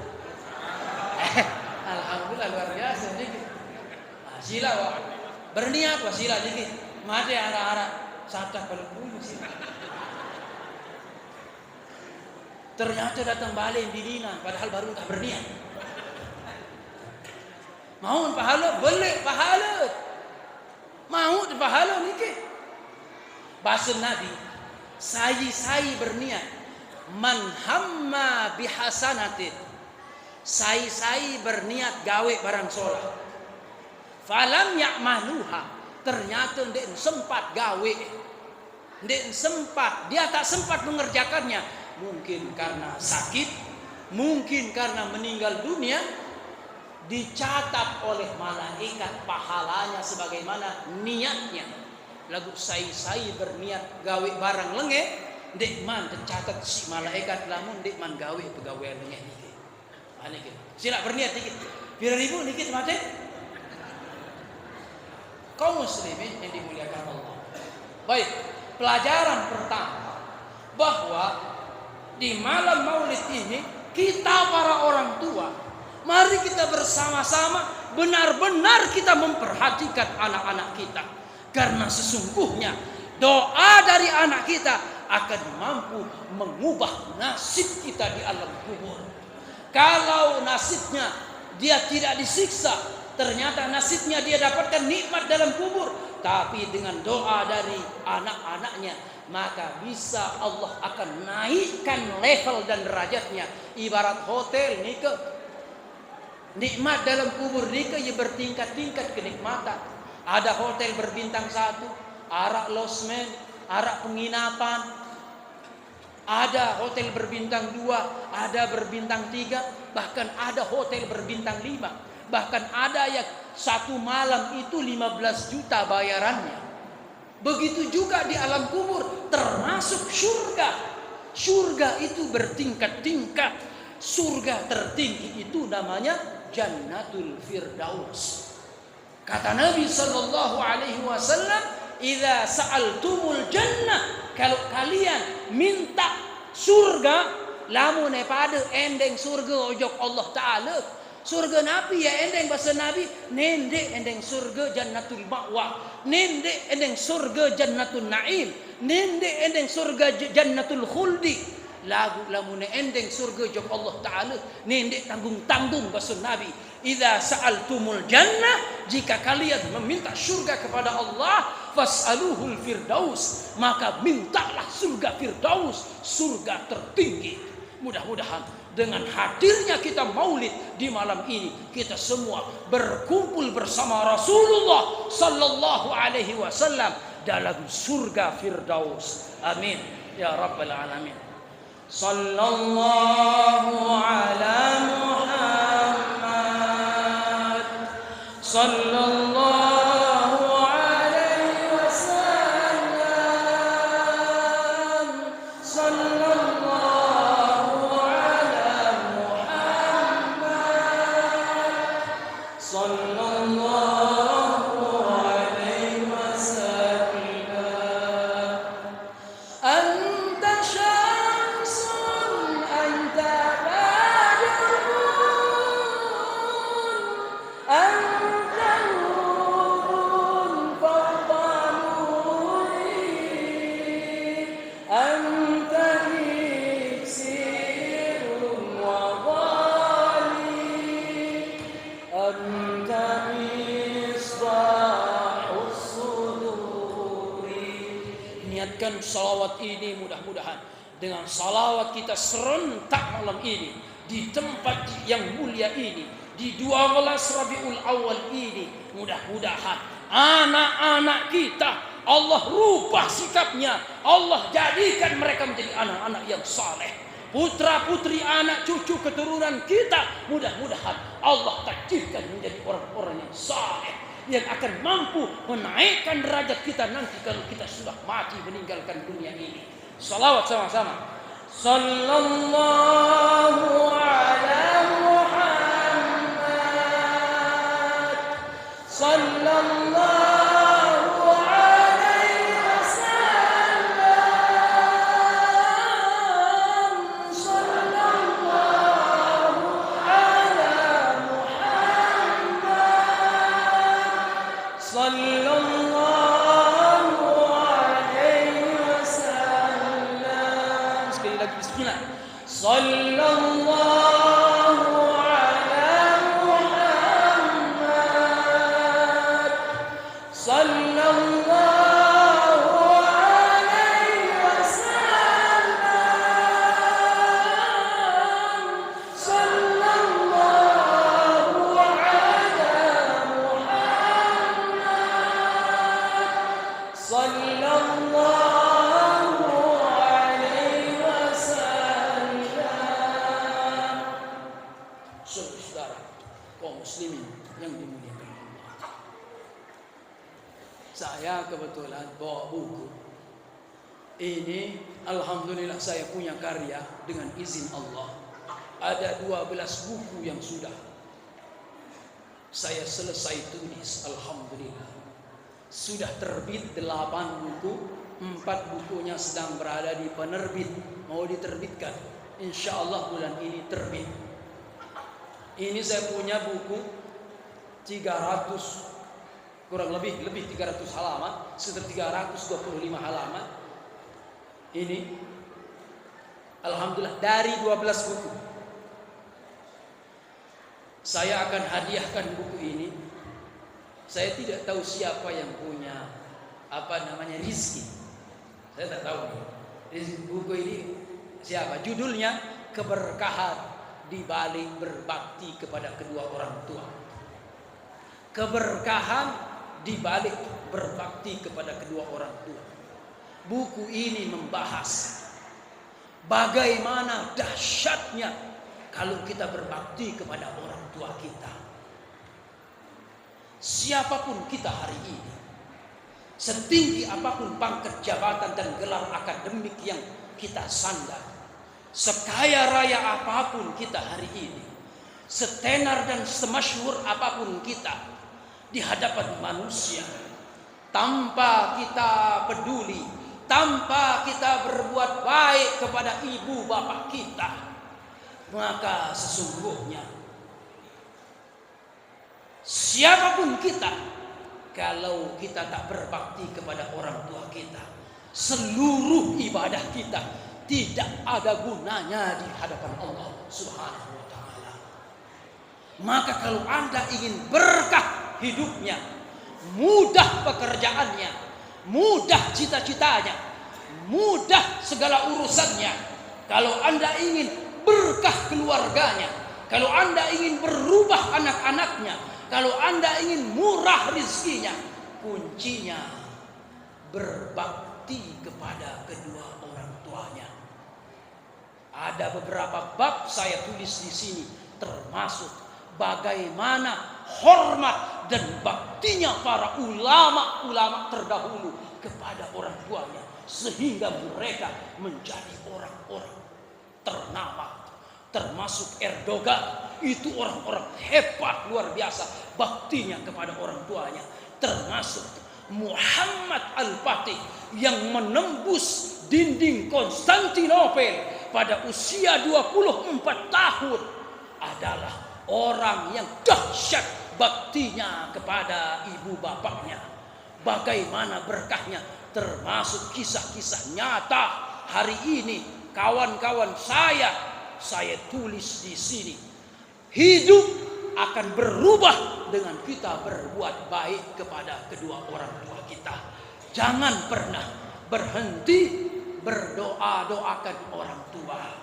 Alhamdulillah luar biasa dikit. Sila wah. Berniat wah sila dikit. Mati arah-arah satu kalau punya sila. Ternyata datang balik dina padahal baru tak berniat. Mau pahala boleh pahala. Mau pahala niki. Bahasa Nabi, saya berniat man hamma bihasanatin. Saya berniat gawe barang solah. Falam ya'maluha. Ternyata dia sempat gawe. Dia sempat, dia tak sempat mengerjakannya. Mungkin karena sakit, mungkin karena meninggal dunia. Dicatat oleh malaikat pahalanya sebagaimana niatnya. Lagu saya berniat gawe barang lenge, dek man tercatat si malaikat lamun dek man gawe pegawai lenge niki. Ane gitu. Sila berniat dikit. Biar ribu dikit mati. Kaum muslimin yang dimuliakan Allah. Baik, pelajaran pertama bahwa di malam Maulid ini kita para orang tua, mari kita bersama-sama benar-benar kita memperhatikan anak-anak kita. Karena sesungguhnya doa dari anak kita akan mampu mengubah nasib kita di alam kubur. Kalau nasibnya dia tidak disiksa, ternyata nasibnya dia dapatkan nikmat dalam kubur. Tapi dengan doa dari anak-anaknya, maka bisa Allah akan naikkan level dan derajatnya. Ibarat hotel nika, nikmat dalam kubur nika ya bertingkat-tingkat kenikmatan. Ada hotel berbintang 1, arak losmen, arak penginapan. Ada hotel berbintang 2, ada berbintang 3, bahkan ada hotel berbintang 5. Bahkan ada yang satu malam itu 15 juta bayarannya. Begitu juga di alam kubur, termasuk surga. Surga itu bertingkat-tingkat. Surga tertinggi itu namanya Jannatul Firdaus. Kata Nabi sallallahu alaihi wasallam, "Idza sa'altumul jannah," kalau kalian minta surga, lamun pada endeng surga ojok Allah taala. Surga Nabi ya endeng bahasa Nabi, nende endeng surga Jannatul Ma'wa, nende endeng surga Jannatul Naim, nende endeng surga Jannatul Khuldi. Lagu lamun endeng surga ojok Allah taala, nende tanggung-tanggung bahasa Nabi. Idza sa'altumul jannah, jika kalian meminta surga kepada Allah, fas'aluhul firdaus, maka mintalah surga firdaus, surga tertinggi. Mudah-mudahan dengan hadirnya kita maulid di malam ini, kita semua berkumpul bersama Rasulullah sallallahu alaihi wasallam dalam surga firdaus. Amin ya rabbal alamin. Sallallahu ala Muhammad, sallallahu alaihi wasallam, sallallahu ala Muhammad, sallallahu alaihi wasallam. Anta syamsun, anta badrun, anta nurun fawqa nuri, anta iksirun wa dhali, anta misbahus suduri. Niatkan salawat ini, mudah-mudahan dengan salawat kita serentak malam ini di tempat yang mulia ini, di 12 Rabiul Awal ini, mudah-mudahan anak-anak kita Allah rubah sikapnya, Allah jadikan mereka menjadi anak-anak yang saleh. Putra-putri, anak cucu keturunan kita, mudah-mudahan Allah takdirkan menjadi orang-orang yang saleh, yang akan mampu menaikkan derajat kita nanti kalau kita sudah mati meninggalkan dunia ini. Salawat sama-sama. Sallallahu ala Muhammad, sallallahu alaihi wasallam, sallallahu ala Muhammad. Sallallahu alaihi wasallam. Sekali lagi bismillah. Sallallahu ala Muhammad. Sallallahu alaihi wasallam. Sallallahu ala Muhammad. Sallallahu alaihi wasallam. Saudara kaum muslimin yang dimuliakan Allah. Saya kebetulan bawa buku. Ini alhamdulillah saya punya karya dengan izin Allah. Ada 12 buku yang sudah saya selesai tulis, alhamdulillah. Sudah terbit 8 buku, 4 bukunya sedang berada di penerbit, mau diterbitkan. Insya Allah bulan ini terbit. Ini saya punya buku 300, kurang lebih 300 halaman, sekitar 325 halaman. Ini alhamdulillah dari 12 buku. Saya akan hadiahkan buku ini. Saya tidak tahu siapa yang punya rizki. Saya tak tahu buku ini siapa. Judulnya Keberkahan di balik berbakti kepada kedua orang tua. Keberkahan di balik berbakti kepada kedua orang tua. Buku ini membahas bagaimana dahsyatnya kalau kita berbakti kepada orang tua kita. Siapapun kita hari ini, setinggi apapun pangkat jabatan dan gelar akademik yang kita sandang, sekaya raya apapun kita hari ini, setenar dan semasyhur apapun kita di hadapan manusia, tanpa kita peduli, tanpa kita berbuat baik kepada ibu bapak kita, maka sesungguhnya siapapun kita, kalau kita tak berbakti kepada orang tua kita, seluruh ibadah kita tidak ada gunanya di hadapan Allah Subhanahu wa ta'ala. Maka kalau Anda ingin berkah hidupnya, mudah pekerjaannya, mudah cita-citanya, mudah segala urusannya, kalau Anda ingin berkah keluarganya, kalau Anda ingin berubah anak-anaknya, kalau Anda ingin murah rizkinya, kuncinya berbakti kepada kedua orang tuanya. Ada beberapa bab saya tulis di sini, termasuk bagaimana hormat dan baktinya para ulama-ulama terdahulu kepada orang tuanya, sehingga mereka menjadi orang-orang ternama. Termasuk Erdogan, itu orang-orang hebat luar biasa baktinya kepada orang tuanya. Termasuk Muhammad Al-Fatih yang menembus dinding Konstantinopel pada usia 24 tahun adalah orang yang dahsyat baktinya kepada ibu bapaknya. Bagaimana berkahnya, termasuk kisah-kisah nyata hari ini kawan-kawan saya tulis di sini. Hidup akan berubah dengan kita berbuat baik kepada kedua orang tua kita. Jangan pernah berhenti berdoa, doakan orang tua.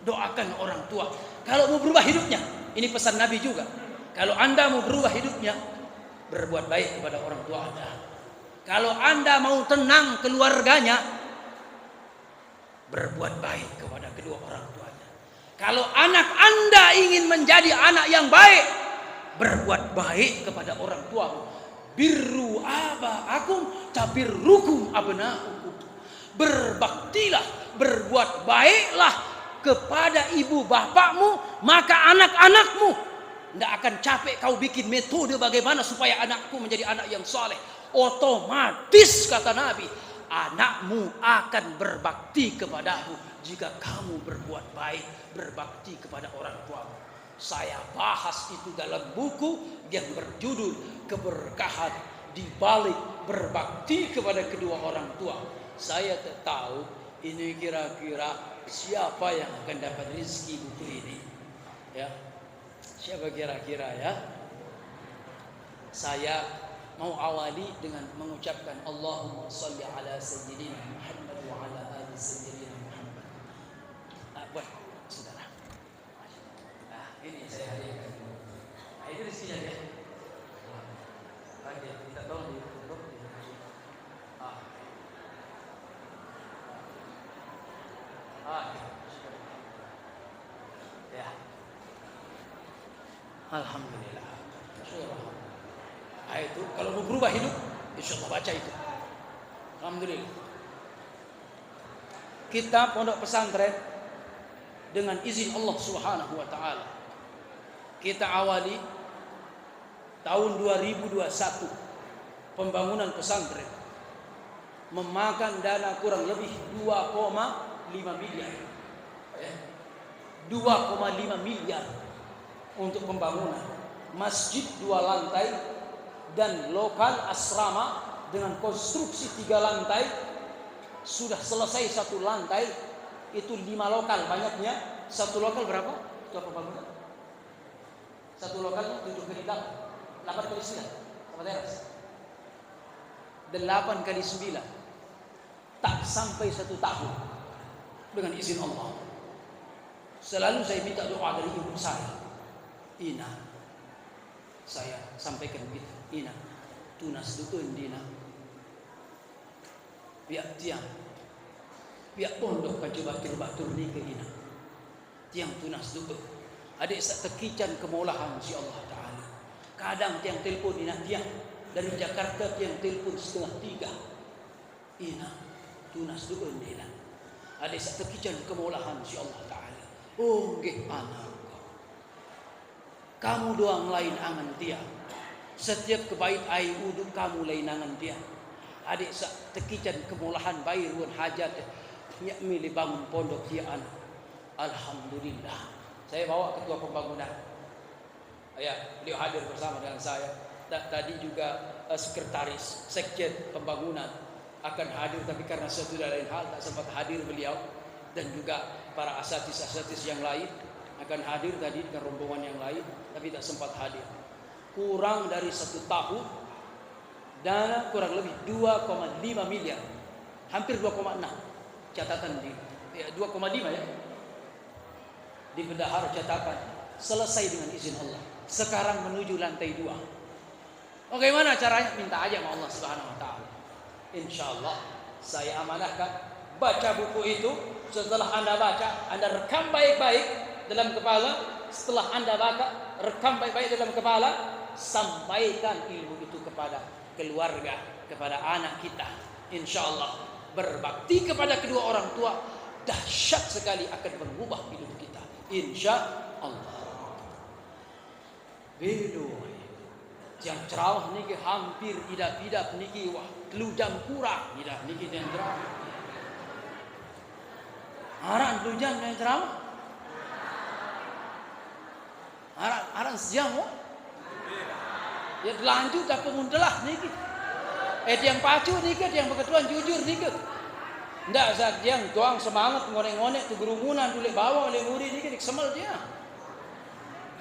Doakan orang tua. Kalau mau berubah hidupnya, ini pesan Nabi juga. Kalau Anda mau berubah hidupnya, berbuat baik kepada orang tua Anda. Kalau Anda mau tenang keluarganya, berbuat baik kepada kedua orang tuanya. Kalau anak Anda ingin menjadi anak yang baik, berbuat baik kepada orang tuamu. Birru aba'akum tabirrukum abna'ukum. Berbaktilah, berbuat baiklah kepada ibu bapakmu, maka anak-anakmu tidak akan capek kau bikin metode bagaimana supaya anakku menjadi anak yang saleh. Otomatis kata Nabi, anakmu akan berbakti kepadamu jika kamu berbuat baik, berbakti kepada orang tuamu. Saya bahas itu dalam buku yang berjudul Keberkahan di balik berbakti kepada kedua orang tua. Saya tak tahu ini kira-kira siapa yang akan dapat rezeki buku ini. Ya, siapa kira-kira ya? Saya mau awali dengan mengucapkan Allahumma salli ala sayyidina Muhammad wa ala ali sayyidina Muhammad. Buat saudara. Ini saya hadirkan. Ini rezekinya ya. Oke, kita tahu di YouTube. Ya. Alhamdulillah. Itu kalau mau berubah hidup, insya Allah baca itu. Alhamdulillah. Kita pondok pesantren dengan izin Allah Subhanahu wa taala. Kita awali tahun 2021 pembangunan pesantren memakan dana kurang lebih 2,5 miliar. 2,5 miliar untuk pembangunan masjid 2 lantai dan lokal asrama dengan konstruksi 3 lantai. Sudah selesai 1 lantai, itu 5 lokal banyaknya. 1 lokal berapa? Itu apa pembangunan? 1 lokal 7 kali 8 kali 9 sama teras 8 kali 9 tak sampai 1 tahun dengan izin Allah. Selalu saya minta doa dari ibu saya, Ina, saya sampaikan begitu, Ina tunas dukun Dina biak tiang biak pondok kacoba batur ni ke Ina tiang tunas dukun adik sak tekican kemolahan si Allah Ta'ala. Kadang tiang telpon Ina tiang dari Jakarta, tiang telpon 2:30 Ina tunas dukun Dina adik sak tekican kemolahan si Allah Ta'ala. Oh nggih anak, kamu doang lain angan dia. Setiap kebait ai uduk kamu lain angan dia. Adik sak tekican kemulahan bayi ruan hajat nyak milih bangun pondok dia anak. Alhamdulillah. Saya bawa ketua pembangunan. Ya, beliau hadir bersama dengan saya. Tadi juga sekretaris sekjen pembangunan akan hadir, tapi karena suatu lain hal tak sempat hadir beliau, dan juga para asatis-asatis yang lain akan hadir tadi dengan rombongan yang lain, tapi tak sempat hadir. Kurang dari 1 tahun, dana kurang lebih 2,5 miliar, hampir 2,6 catatan di 2,5 ya, di bendahara catatan selesai dengan izin Allah. Sekarang menuju lantai 2. Bagaimana caranya? Minta aja sama Allah Subhanahu wa taala. Insyaallah saya amanahkan baca buku itu. Setelah Anda baca, Anda rekam baik-baik dalam kepala. Setelah Anda baca, rekam baik-baik dalam kepala, sampaikan ilmu itu kepada keluarga, kepada anak kita. Insyaallah berbakti kepada kedua orang tua dahsyat sekali akan mengubah hidup kita. Insyaallah. Bedo yang ceramah niki hampir idap-idap niki wah telujam kurang idap niki yang ceramah. Aran telujam yang ceramah. Aran sejam oh. Ya lanjut apa muntelah niki. Yang pacu niki, yang beketuan jujur niki. Ndak saat yang tuang semangat ngorek-ngorek tu gerumunan tulik bawa oleh murid niki semel dia.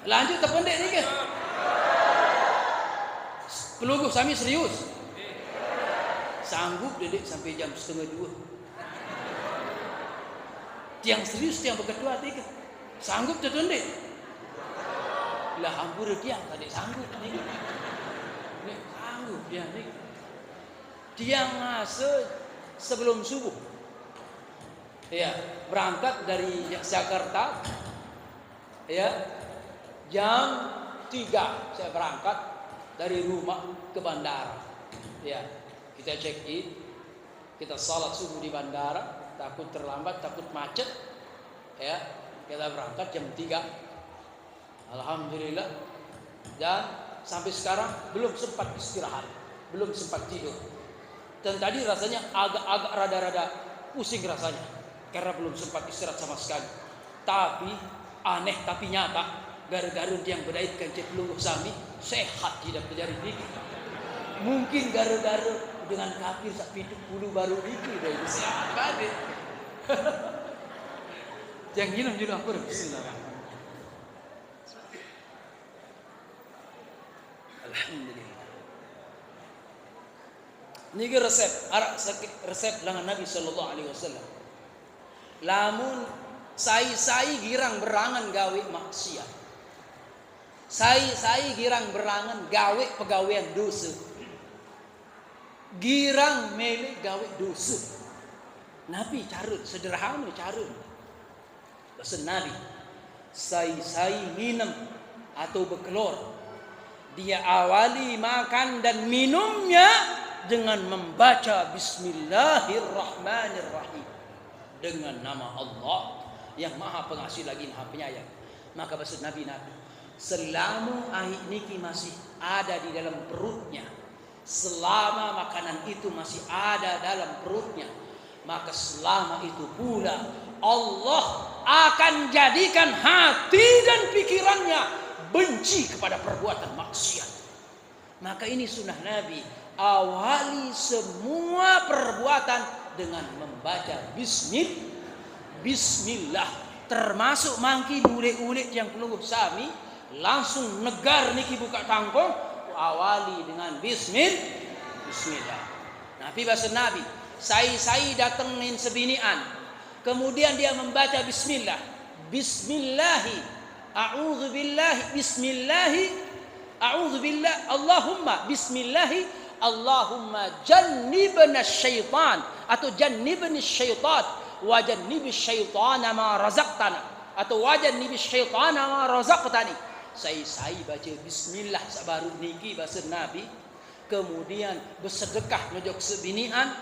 Lanjut tak pendek niki. Peluguh sami serius. Sanggup dedek sampai jam 1:30. Tiang serius tiang berketua niki. Sanggup tu dedek. Lah hampir tiang tadi sanggup niki. Nek sanggup dia niki. Tiang sebelum subuh. Ya, berangkat dari Jakarta. Ya. Jam 3 saya berangkat dari rumah ke bandara. Ya, kita check in, kita salat subuh di bandara, takut terlambat, takut macet. Ya, kita berangkat jam 3. Alhamdulillah. Dan sampai sekarang belum sempat istirahat, belum sempat tidur. Dan tadi rasanya agak-agak rada-rada pusing rasanya karena belum sempat istirahat sama sekali. Tapi aneh tapi nyata, gara-gara yang berdaitkan ceplungguh sami sehat tidak terjadi dikit. Mungkin gara-gara dengan kafir sak pitu puluh baru itu dari Islam bade. Yang gila judul apa? Bismillahirrahmanirrahim. Alhamdulillah. Niki resep, resep dengan Nabi sallallahu alaihi wasallam. Lamun sai girang berangan gawe maksiat. Sai girang berangan gawe pegawaian dosa. Girang melek gawe dosa. Nabi carut sederhana carut. Pesan Nabi, sai minum atau berkelor. Dia awali makan dan minumnya dengan membaca Bismillahirrahmanirrahim, dengan nama Allah yang Maha Pengasih lagi Maha Penyayang. Maka maksud Nabi, selama air niki masih ada di dalam perutnya, selama makanan itu masih ada dalam perutnya, maka selama itu pula Allah akan jadikan hati dan pikirannya benci kepada perbuatan maksiat. Maka ini sunnah Nabi, awali semua perbuatan dengan membaca Bismillah. Termasuk mangki ulit-ulit yang peluh sami langsung negar niki buka tangkong, awali dengan Bismillah. Nabi bahasa Nabi, saya datengin sebinian, kemudian dia membaca Bismillah, Allahumma Bismillahi, Allahumma jannibna syaitan atau jannibni syaitan wa jannibi syaitana ma razaqtana atau wa jannibi syaitana ma razaqtani. Saya baca Bismillah sabaru niki bahasa Nabi, kemudian bersedekah ngejok sebinian,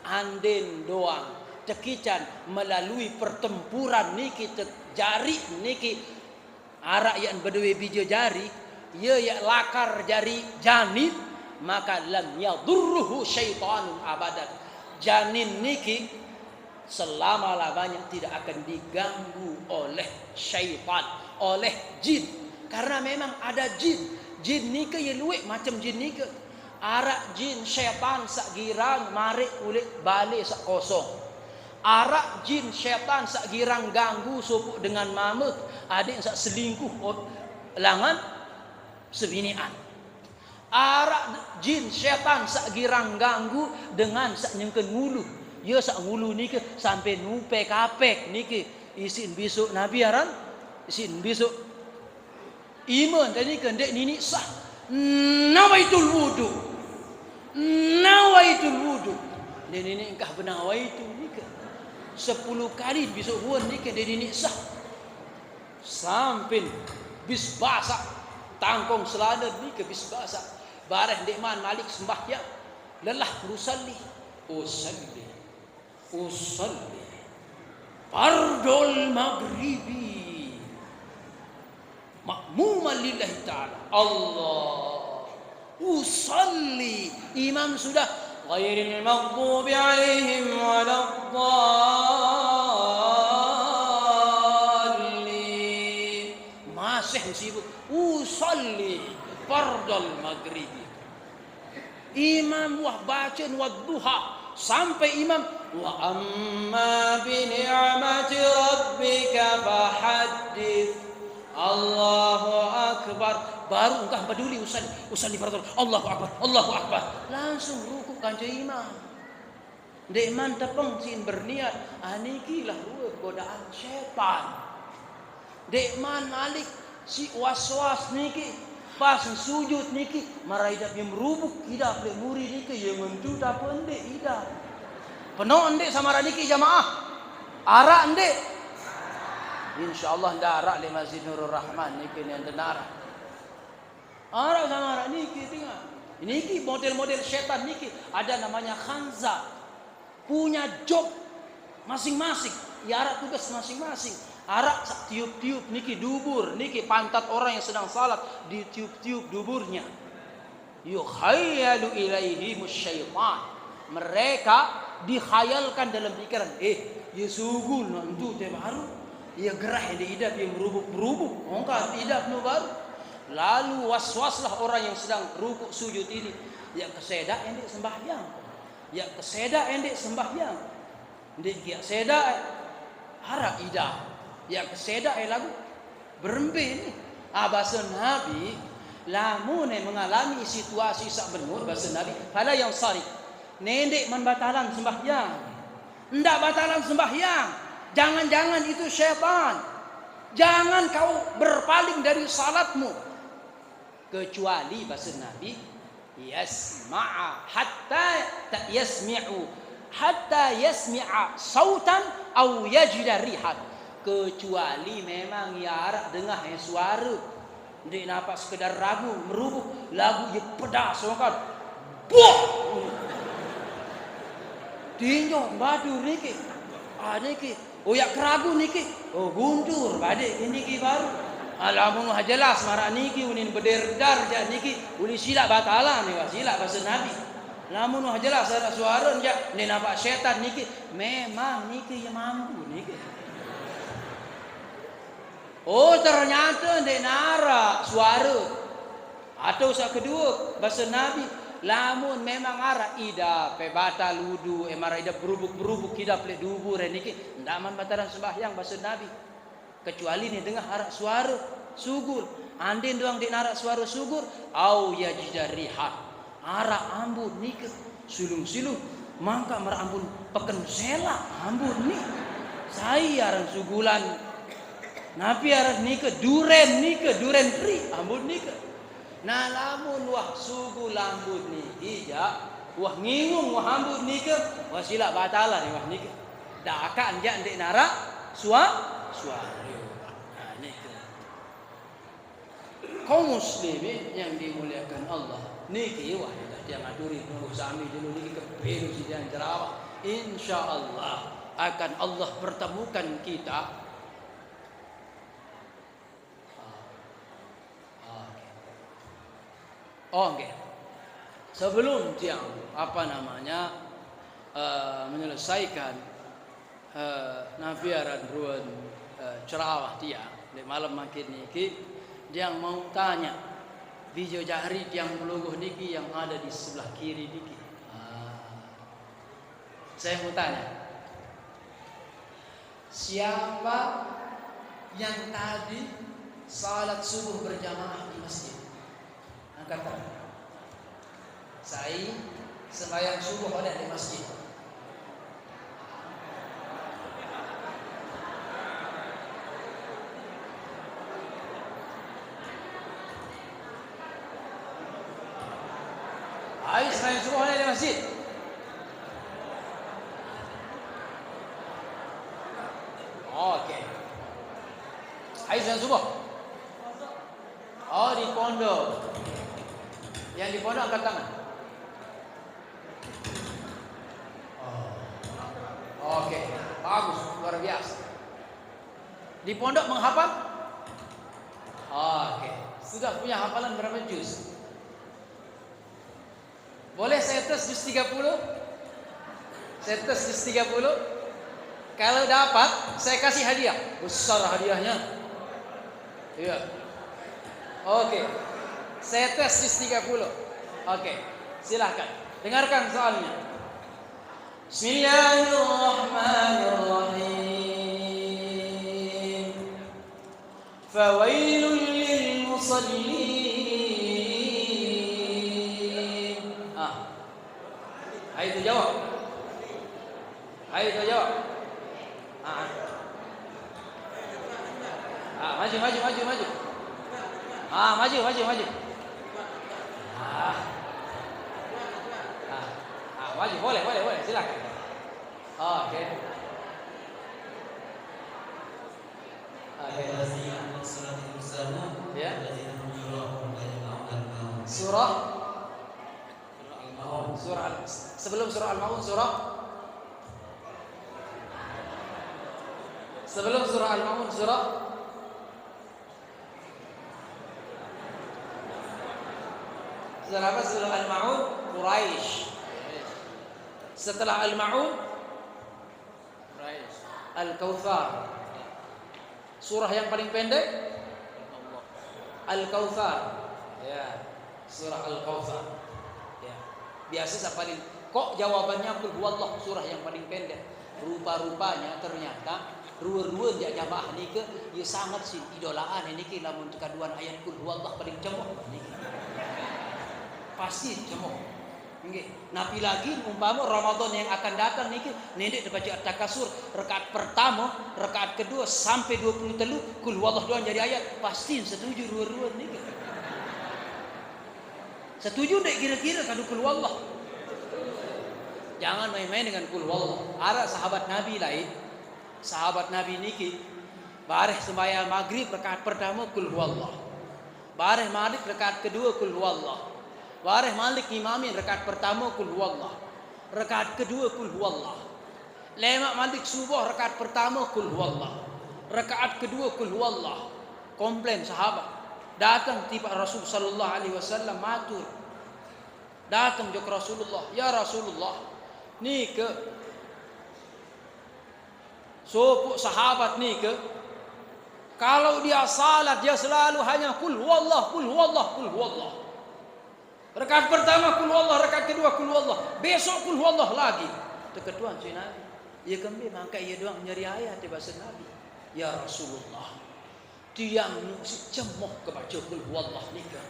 anden doang cekican melalui pertempuran niki jari niki arak yang berdua bija jari, ya lakar jari janib, maka lam yadurruhu syaitanun abadan. Janin niki selama-lamanya tidak akan diganggu oleh syaitan, oleh jin. Karena memang ada jin. Jin niki ya luwek macam jin niki. Arak jin syaitan sak girang marik ulik balik sak kosong. Arak jin syaitan sak girang ganggu sopuk dengan mamut, adik sak selingkuh langan sebinian. Arak jin syaitan sak girang ganggu dengan sak nyengken ngulu. Ya sak ngulu niki sampai nupe kapek niki isin besok Nabi aran isin besok iman tadi kendek nini sah nawaitul wudu dan ini engkah benawaitu niki 10 kali besok buan niki dan nini sah sampai bis basah tangkong selada niki bis basah bareh dekman malik sembahyang lelah usalli fardul maghribi makmuman lillahi ta'ala. Allah usalli, imam sudah ghairil maghdubi alaihim waladdallin, masih sibuk usalli fardul maghribi. Imam wah bacaan wadduha sampai imam wa amma bi ni'mati rabbika fahaddits. Allahu akbar, baru engkau peduli usalli fardhu. Allahu akbar, langsung rukuk kanca imam. Dek man tepeng sin berniat anikilah ruh godaan setan. Dek man malik si waswas niki pas sujud niki maraidap yang merubuk idap le muri niki yang menjuta pendek idap penuh ndek sama niki jamaah arak ndek insyaallah ndak arak le Masjid Nurul Rahman niki yang denara arak sama arak niki tengah niki model-model setan niki ada namanya khanza, punya job masing-masing ya arak tugas masing-masing. Arak tiup-tiup niki dubur, niki pantat orang yang sedang salat ditiup-tiup duburnya. Yukhayyalu ilaihi musyaitan. Mereka dikhayalkan dalam pikiran, ya sugul nanti teh baru. Ya gerah yang diidap yang berubuk-berubuk. Ongkah idap nu baru. Lalu waswaslah orang yang sedang rukuk sujud ini. Ya keseda endek sembahyang. Ya keseda endek sembahyang. Endek ya keseda harap idah. Ya keseda lagu berembe ni. Bahasa Nabi lamun mengalami situasi sak benur bahasa Nabi pada yang sari. Nendek membatalan sembahyang. Ndak batalan sembahyang. Jangan-jangan itu syaitan. Jangan kau berpaling dari salatmu. Kecuali bahasa Nabi yasma'a hatta yasmi'a sautan au yajida rihan. Kecuali memang ya arak dengar suara. Ndik nampak sekedar ragu merubuh lagu ye pedas kan. Buah. Tinjau badu niki. Niki. Oh ya keragu niki. Oh guntur balik niki baru. Alamun jelas marah niki unin berderdar ja niki uli silap batalan ni silap bahasa Nabi. Lamun jelas ada suara ja ni nampak setan niki memang niki yang mampu niki. Oh ternyata ni nara suara. Atau sak kedua bahasa Nabi lamun memang arah ida pe batal wudu marah ida berubuk kita plek dubur niki ndak man batalan sembahyang bahasa Nabi. Kecuali ni dengar harak suara sugur. Andin doang di narak suara sugur. Au yajida rihat. Arak ambun ni ke sulung-sulung. Mangka marah ambun peken selak ambun ni. Saya arang sugulan. Napi arang ni ke duren tri ambun ni ke. Nah lamun wah sugul ambun ni ija. Wah ngingung wah ambun ni ke. Wah silap batalan ni wah ni ke. Dakan jak di narak suara. Kaum muslimin yang dimuliakan Allah niki wah dia ngaduri nunggu sami dulu niki kepelu sidian jerawat insyaallah akan Allah pertemukan kita. Oke. Sebelum tiang menyelesaikan nafiaran ruan cerawah dia di malam makin niki dia mau tanya video jari yang meluguh niki yang ada di sebelah kiri niki. Saya mau tanya, siapa yang tadi salat subuh berjamaah di masjid? Angkat tangan. Saya sembahyang subuh ada di masjid. Ayo sembahyang subuh ada di masjid. Oke. Ayo sembahyang subuh. Oh di pondok. Yang di pondok angkat tangan. Oke, bagus, luar biasa. Di pondok menghafal? Oke, sudah punya hafalan berapa juz? Boleh saya tes juz 30? Saya tes juz 30. Kalau dapat, saya kasih hadiah. Besar hadiahnya. Iya. Oke. Saya tes juz 30. Oke. Silakan. Dengarkan soalnya. Bismillahirrahmanirrahim. Fawailul lil musallin. Ayo tu jawab. Ayo tu jawab. Maju. Maju. Maju, boleh, silakan. Oke. Ya. Sebelum surah Al-Maun surah Setelah apa? Setelah Al-Maun Quraisy. Setelah Al-Maun Quraisy. Al-Kautsar. Surah yang paling pendek Al-Kautsar. Ya, surah Al-Kautsar. Ya. Biasa saya paling kok jawabannya kul huwallah surah yang paling pendek. Rupa-rupanya ternyata ruwer-ruwer jak jamaah nike ia sangat sih idolaan niki lamun kaduan ayat kul huwallah paling cemoh niki. Pasti cemoh. Nggih. Napi lagi umpama Ramadan yang akan datang niki nenek baca At-Takasur rakaat pertama, rakaat kedua sampai 23 kul huwallah doang jadi ayat, pasti setuju ruwer-ruwer niki. Setuju ndak kira-kira kadu kul huwallah? Jangan main-main dengan kul huwallah. Ada sahabat Nabi lain, sahabat Nabi niki bareh sembahyang maghrib rakaat pertama kul huwallah. Bareh maghrib rakaat kedua kul huwallah. Bareh malik imamin rakaat pertama kul huwallah. Rakaat kedua kul huwallah. Lemak malik subuh rakaat pertama kul huwallah. Rakaat kedua kul huwallah. Komplain sahabat. Datang tiba Rasul sallallahu alaihi wasallam matur. Datang ke Rasulullah, ya Rasulullah, ni ke sopuk sahabat ni ke kalau dia salat dia selalu hanya kul huwallah kul huwallah kul huwallah. Rakaat pertama kul huwallah, rakaat kedua kul huwallah, besok kul huwallah lagi. Terketuan si Nabi. Ia kembali mangka ia doang nyari ayat di bahasa Nabi. Ya Rasulullah, tiang si cemoh ke baca kul huwallah ni ke.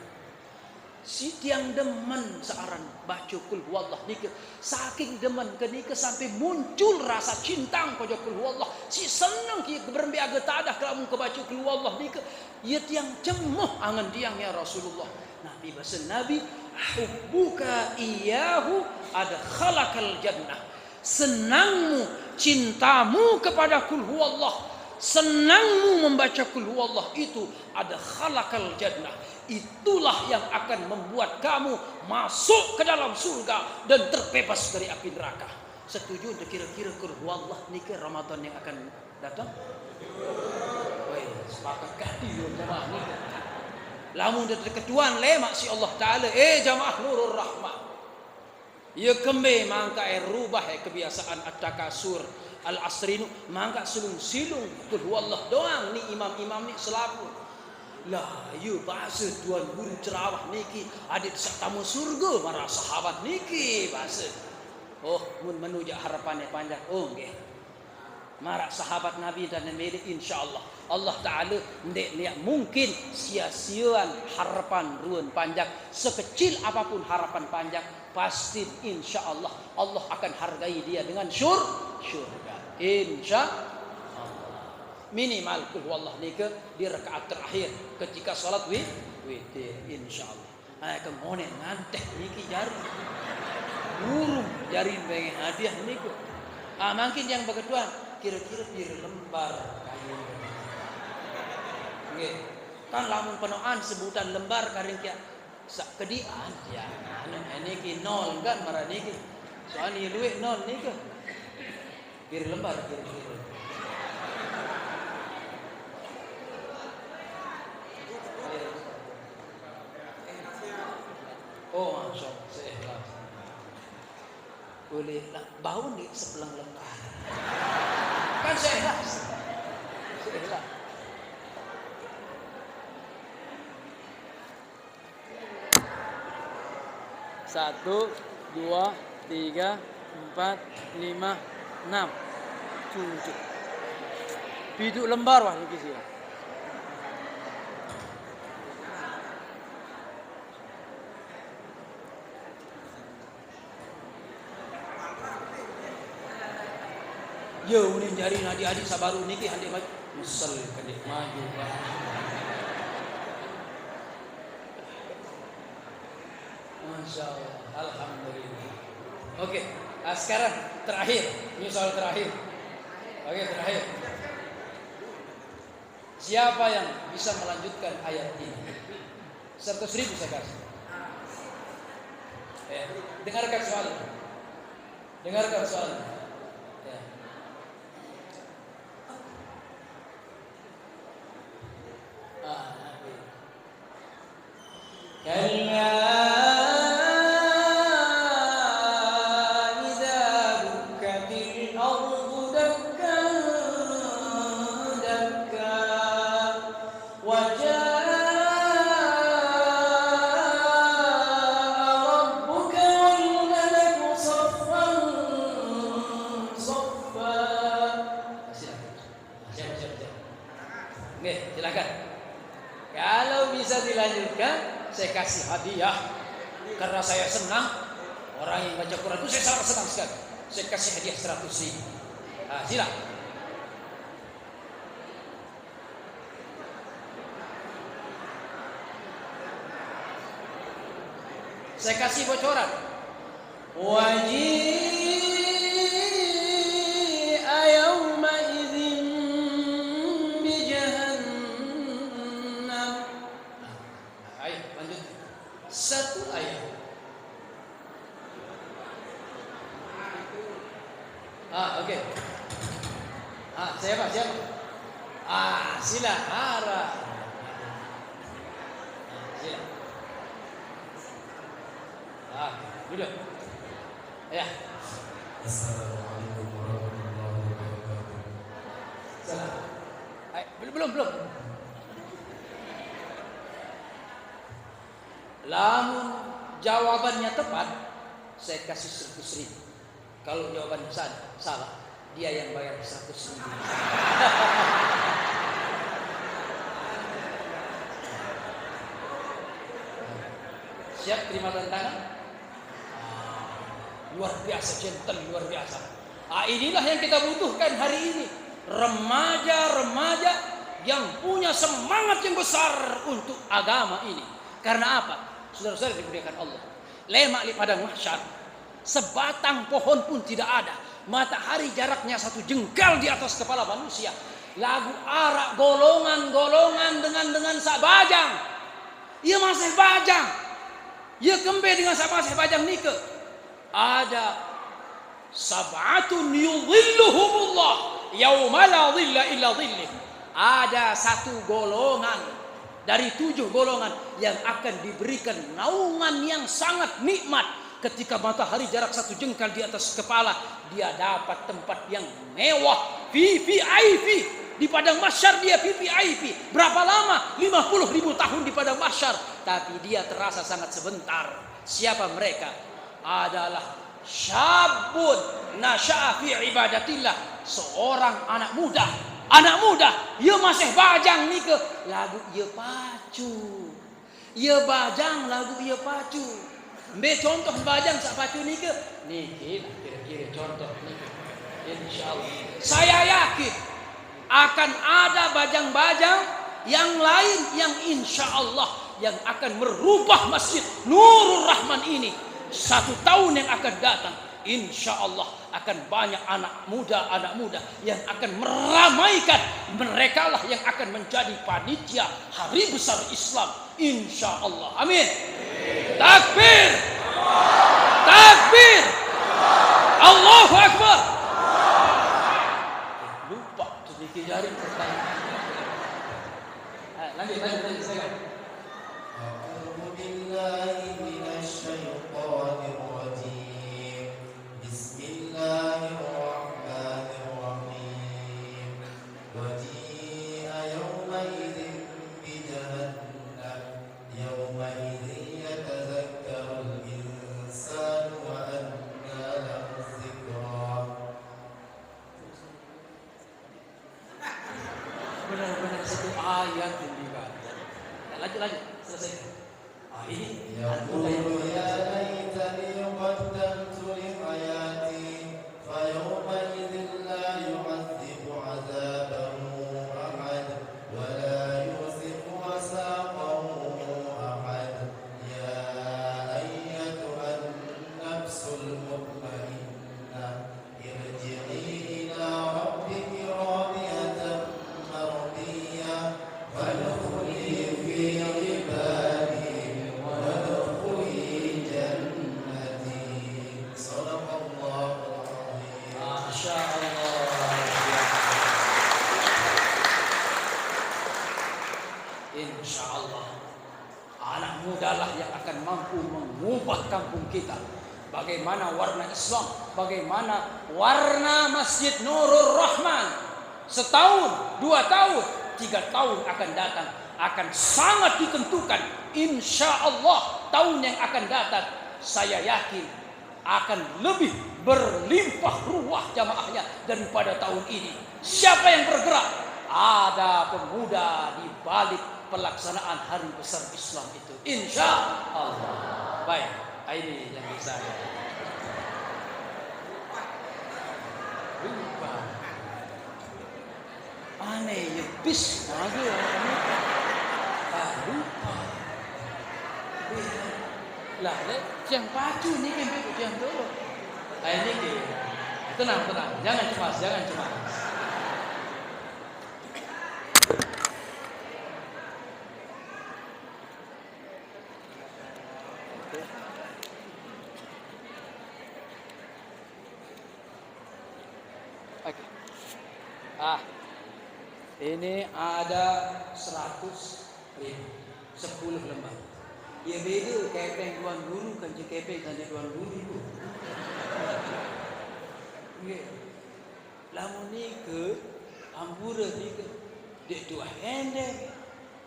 Si tiang demen searan baca kul huwallah nika saking demen ke nika sampai muncul rasa cintang pada kul huwallah. Si senang ki berembiaga tadah kalau ke baca kul huwallah nika ia tiang cemoh angan tiang ya Rasulullah. Nabi bahasa Nabi hubbuka iyahu ada khalaqal jannah. Senangmu cintamu kepada kul huwallah, senangmu membaca kul huwallah itu ada khalaqal jannah. Itulah yang akan membuat kamu masuk ke dalam surga dan terbebas dari api neraka. Setuju untuk kira-kira kul huwallah niki Ramadan yang akan datang? Woi, sepakat kadi jemaah ni. Lamun dah ketuan lemak si Allah Taala, jamaah Nurul Rahmah. Ia kembe mangka rubah kebiasaan At-Takasur Al-Asrinu mangka silung-silung kul huwallah doang ni imam-imam ni selaku. Lah, you bahasa tuan guru ceramah niki adik tamu surga para sahabat niki bahasa. Oh, mun menuju harapannya panjang. Oh, nggih. Marak sahabat Nabi dan Nabi insyaallah Allah Taala ndek niat mungkin sia-siaan harapan ruan panjang sekecil apapun harapan panjang pasti insyaallah Allah akan hargai dia dengan syurga. Insyaallah. Minimal kul huwallah nika di rakaat terakhir ketika salat witir insyaallah. Kemonen nganteh niki jari. Burung jari pengen hadiah niku. Mungkin yang begitu kira-kira di lembar kayu. Nggih. Kan lamun penoan sebutan lembar karing kia sak kedian ya. Niki nol kan marah niki. Soalnya luwih nol niki. Di lembar kira-kira. Oh, masya Allah, seikhlas. Boleh lah, bau di sebelah lembar. Kan seikhlas. Seikhlas. Satu, dua, tiga, empat, lima, enam, tujuh. Biduk lembar wah ini sih. Yo ini jari adik-adik sabaru niki handek maju. Musel kendek maju. Masya Allah, alhamdulillah. Oke, sekarang terakhir, ini soal terakhir. Oke, terakhir. Siapa yang bisa melanjutkan ayat ini? 100.000 saya kasih. Dengarkan soalnya. Dengarkan soalnya. Kalla dilanjutkan, saya kasih hadiah karena saya senang orang yang baca Quran itu, saya sangat senang sekali. Saya kasih hadiah 100.000. Silakan. Saya kasih bocoran. Waji'a yawma idzin bi jahannam. Ayo lanjut. Satu ayat. Oke. Siapa? Sila. Sila. Duduk. Ya. Assalamualaikum warahmatullahi wabarakatuh. Belum. Lamun jawabannya tepat, saya kasih 100.000. Kalau jawabannya salah, dia yang bayar 100.000. Siap terima tantangan? Luar biasa, gentle, luar biasa. Inilah yang kita butuhkan hari ini. Remaja-remaja yang punya semangat yang besar untuk agama ini. Karena apa? Saudara-saudara dimuliakan Allah. Lemak di padang mahsyar, sebatang pohon pun tidak ada. Matahari jaraknya 1 jengkal di atas kepala manusia. Lagu arak golongan-golongan dengan sak bajang. Ia masih bajang. Ia kembe dengan sak masih bajang nike. Ada sab'atun yudhilluhumullah yauma la dhilla illa dhillih. Ada 1 golongan dari 7 golongan yang akan diberikan naungan yang sangat nikmat ketika matahari jarak 1 jengkal di atas kepala. Dia dapat tempat yang mewah, VIP. Di padang mahsyar dia VIP. Berapa lama? 50.000 tahun di padang mahsyar, tapi dia terasa sangat sebentar. Siapa mereka? Adalah syabun nasya'a fi ibadatillah, seorang anak muda, ia masih bajang nih ke lagu ia pacu, ia bajang lagu ia pacu. Ambil contoh bajang sak pacu nih ke kira-kira contoh nih. Insyaallah saya yakin akan ada bajang-bajang yang lain yang insyaallah yang akan merubah Masjid Nurul Rahman ini. 1 tahun yang akan datang, insya Allah akan banyak anak muda yang akan meramaikan. Mereka lah yang akan menjadi panitia hari besar Islam, insya Allah. Amin. Takbir, takbir, Allahu Akbar. Lupa sedikit jari pertanyaan. Lanjut. Benar-benar 1 ayat yang dibaca. Lanjut, selesai. Ini Yaqulu ya laitani qaddamtu li hayati fa yawma idzin la yu'adzibu 'adzabahu ahad wa la yusiqu wasaqahu ahad. Ya ayyatuhan nafsul mutmainnah irji'i ila rabbiki radiyatan mardiyah fadkhuli fi mudalah yang akan mampu mengubah kampung kita. Bagaimana warna Islam, bagaimana warna Masjid Nurul Rahman. 1 tahun, 2 tahun, 3 tahun akan datang akan sangat ditentukan. Insya Allah tahun yang akan datang saya yakin akan lebih berlimpah ruah jamaahnya daripada tahun ini. Siapa yang bergerak? Ada pemuda di balik pelaksanaan hari besar Islam itu. Insya Allah. Baik, ini yang bisa. Lupa. Aneh ya bis lagi lupa. Lah, yang pacu ni kan yang dulu. Ini tenang, jangan cemas. Oke. Ini ada 100.000, 10 lembar. Ya beda kepeng tuan guru kan je kepeng kan tuan guru. Nggih. Lamun ni ke ambura ni ke dek dua hende,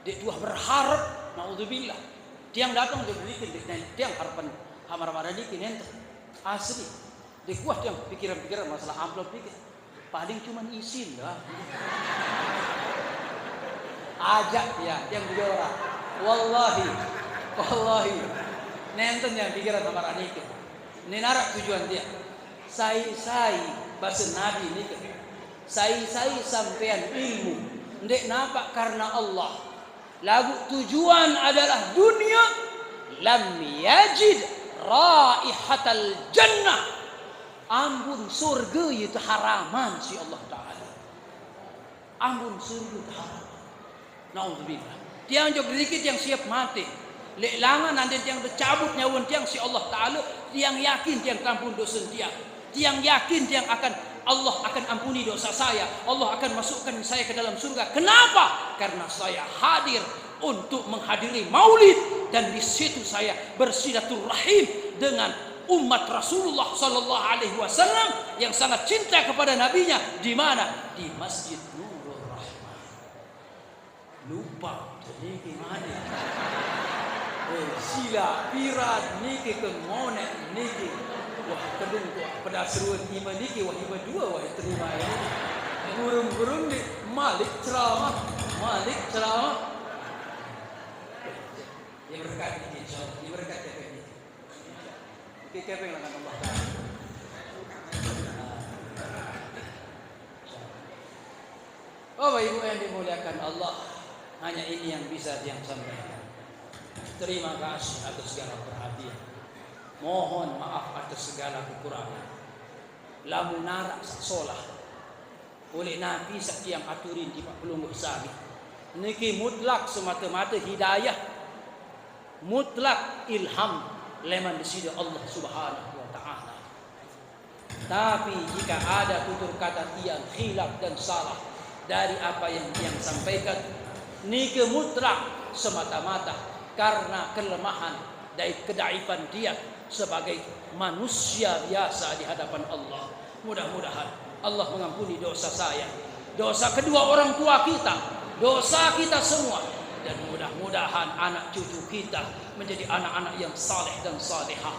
dek dua berharap, naudzubillah. Tiang datang je beli dek tiang harapan hamar-hamar ni ente. Asli. Dek kuah tiang pikiran-pikiran masalah amplop ni paling cuman isin dah. Ajak ya tiang juga orang. Wallahi, nenten yang pikiran sama adik. Ini narak tujuan dia. Sai bahasa Nabi ini. Sai sampean ilmu. Ndek nampak karena Allah. Lagu tujuan adalah dunia. Lam yajid raihatal jannah. Ambun surga itu haraman si Allah Ta'ala. Ambun surga itu haraman. Naudzubillah. Tiang jog sedikit yang siap mati. Lek langan nanti tiang bercabut nyawa tiang si Allah Ta'ala. Tiang yakin tiang tampun dosa tiang. Tiang yakin tiang Allah akan ampuni dosa saya. Allah akan masukkan saya ke dalam surga. Kenapa? Karena saya hadir untuk menghadiri maulid. Dan di situ saya bersilaturahim dengan umat Rasulullah Sallallahu Alaihi Wasallam yang sangat cinta kepada nabinya. Di mana? Di Masjid Nurul Rahman. Lupa. Jadi gimana? Sila pirat niki kemonek niki wah kedung tu pada seruan iman niki wah iman dua wah terima ini burung-burung ni Malik ceramah yang berkat ini insyaallah yang berkat ini kita pengen dengan Allah Taala. Oh Bapak Ibu yang dimuliakan Allah, hanya ini yang bisa yang sampaikan. Terima kasih atas segala perhatian. Mohon maaf atas segala kekurangan. Lamun narak sasolah oleh Nabi sakti yang aturin di Pak Pelungguh Sami. Niki mutlak semata-mata hidayah, mutlak ilham leman disida Allah Subhanahu wa Ta'ala. Tapi jika ada tutur kata tiang khilaf dan salah dari apa yang tiang sampaikan, niki mutlak semata-mata karena kelemahan dan kedaifan dia sebagai manusia biasa di hadapan Allah. Mudah-mudahan Allah mengampuni dosa saya, dosa kedua orang tua kita, dosa kita semua, dan mudah-mudahan anak cucu kita menjadi anak-anak yang saleh dan salihah.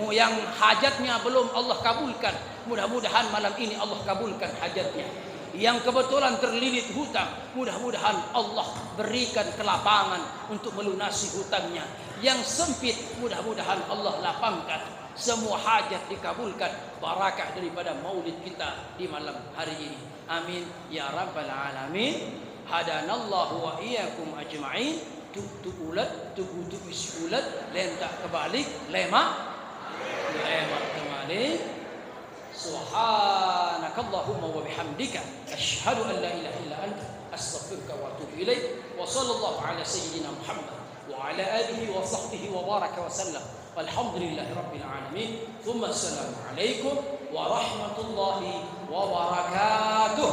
Yang hajatnya belum Allah kabulkan, mudah-mudahan malam ini Allah kabulkan hajatnya. Yang kebetulan terlilit hutang, mudah-mudahan Allah berikan kelapangan untuk melunasi hutangnya. Yang sempit, mudah-mudahan Allah lapangkan. Semua hajat dikabulkan. Barakah daripada maulid kita di malam hari ini. Amin ya rabbal alamin. Hadanallahu wa iyyakum ajma'in. Tuk ulat, tuk isi ulat, lentak kebalik, lemak kembali. Subhanakallahumma wa bihamdika asyhadu an la ilaha illa anta astaghfiruka wa atubu ilaik. Wa sallallahu ala sayyidina Muhammad wa ala alihi wa sahbihi wa baraka wa sallam. Walhamdulillahi rabbil alamin. Thumma assalamu alaikum wa rahmatullahi wa barakatuh.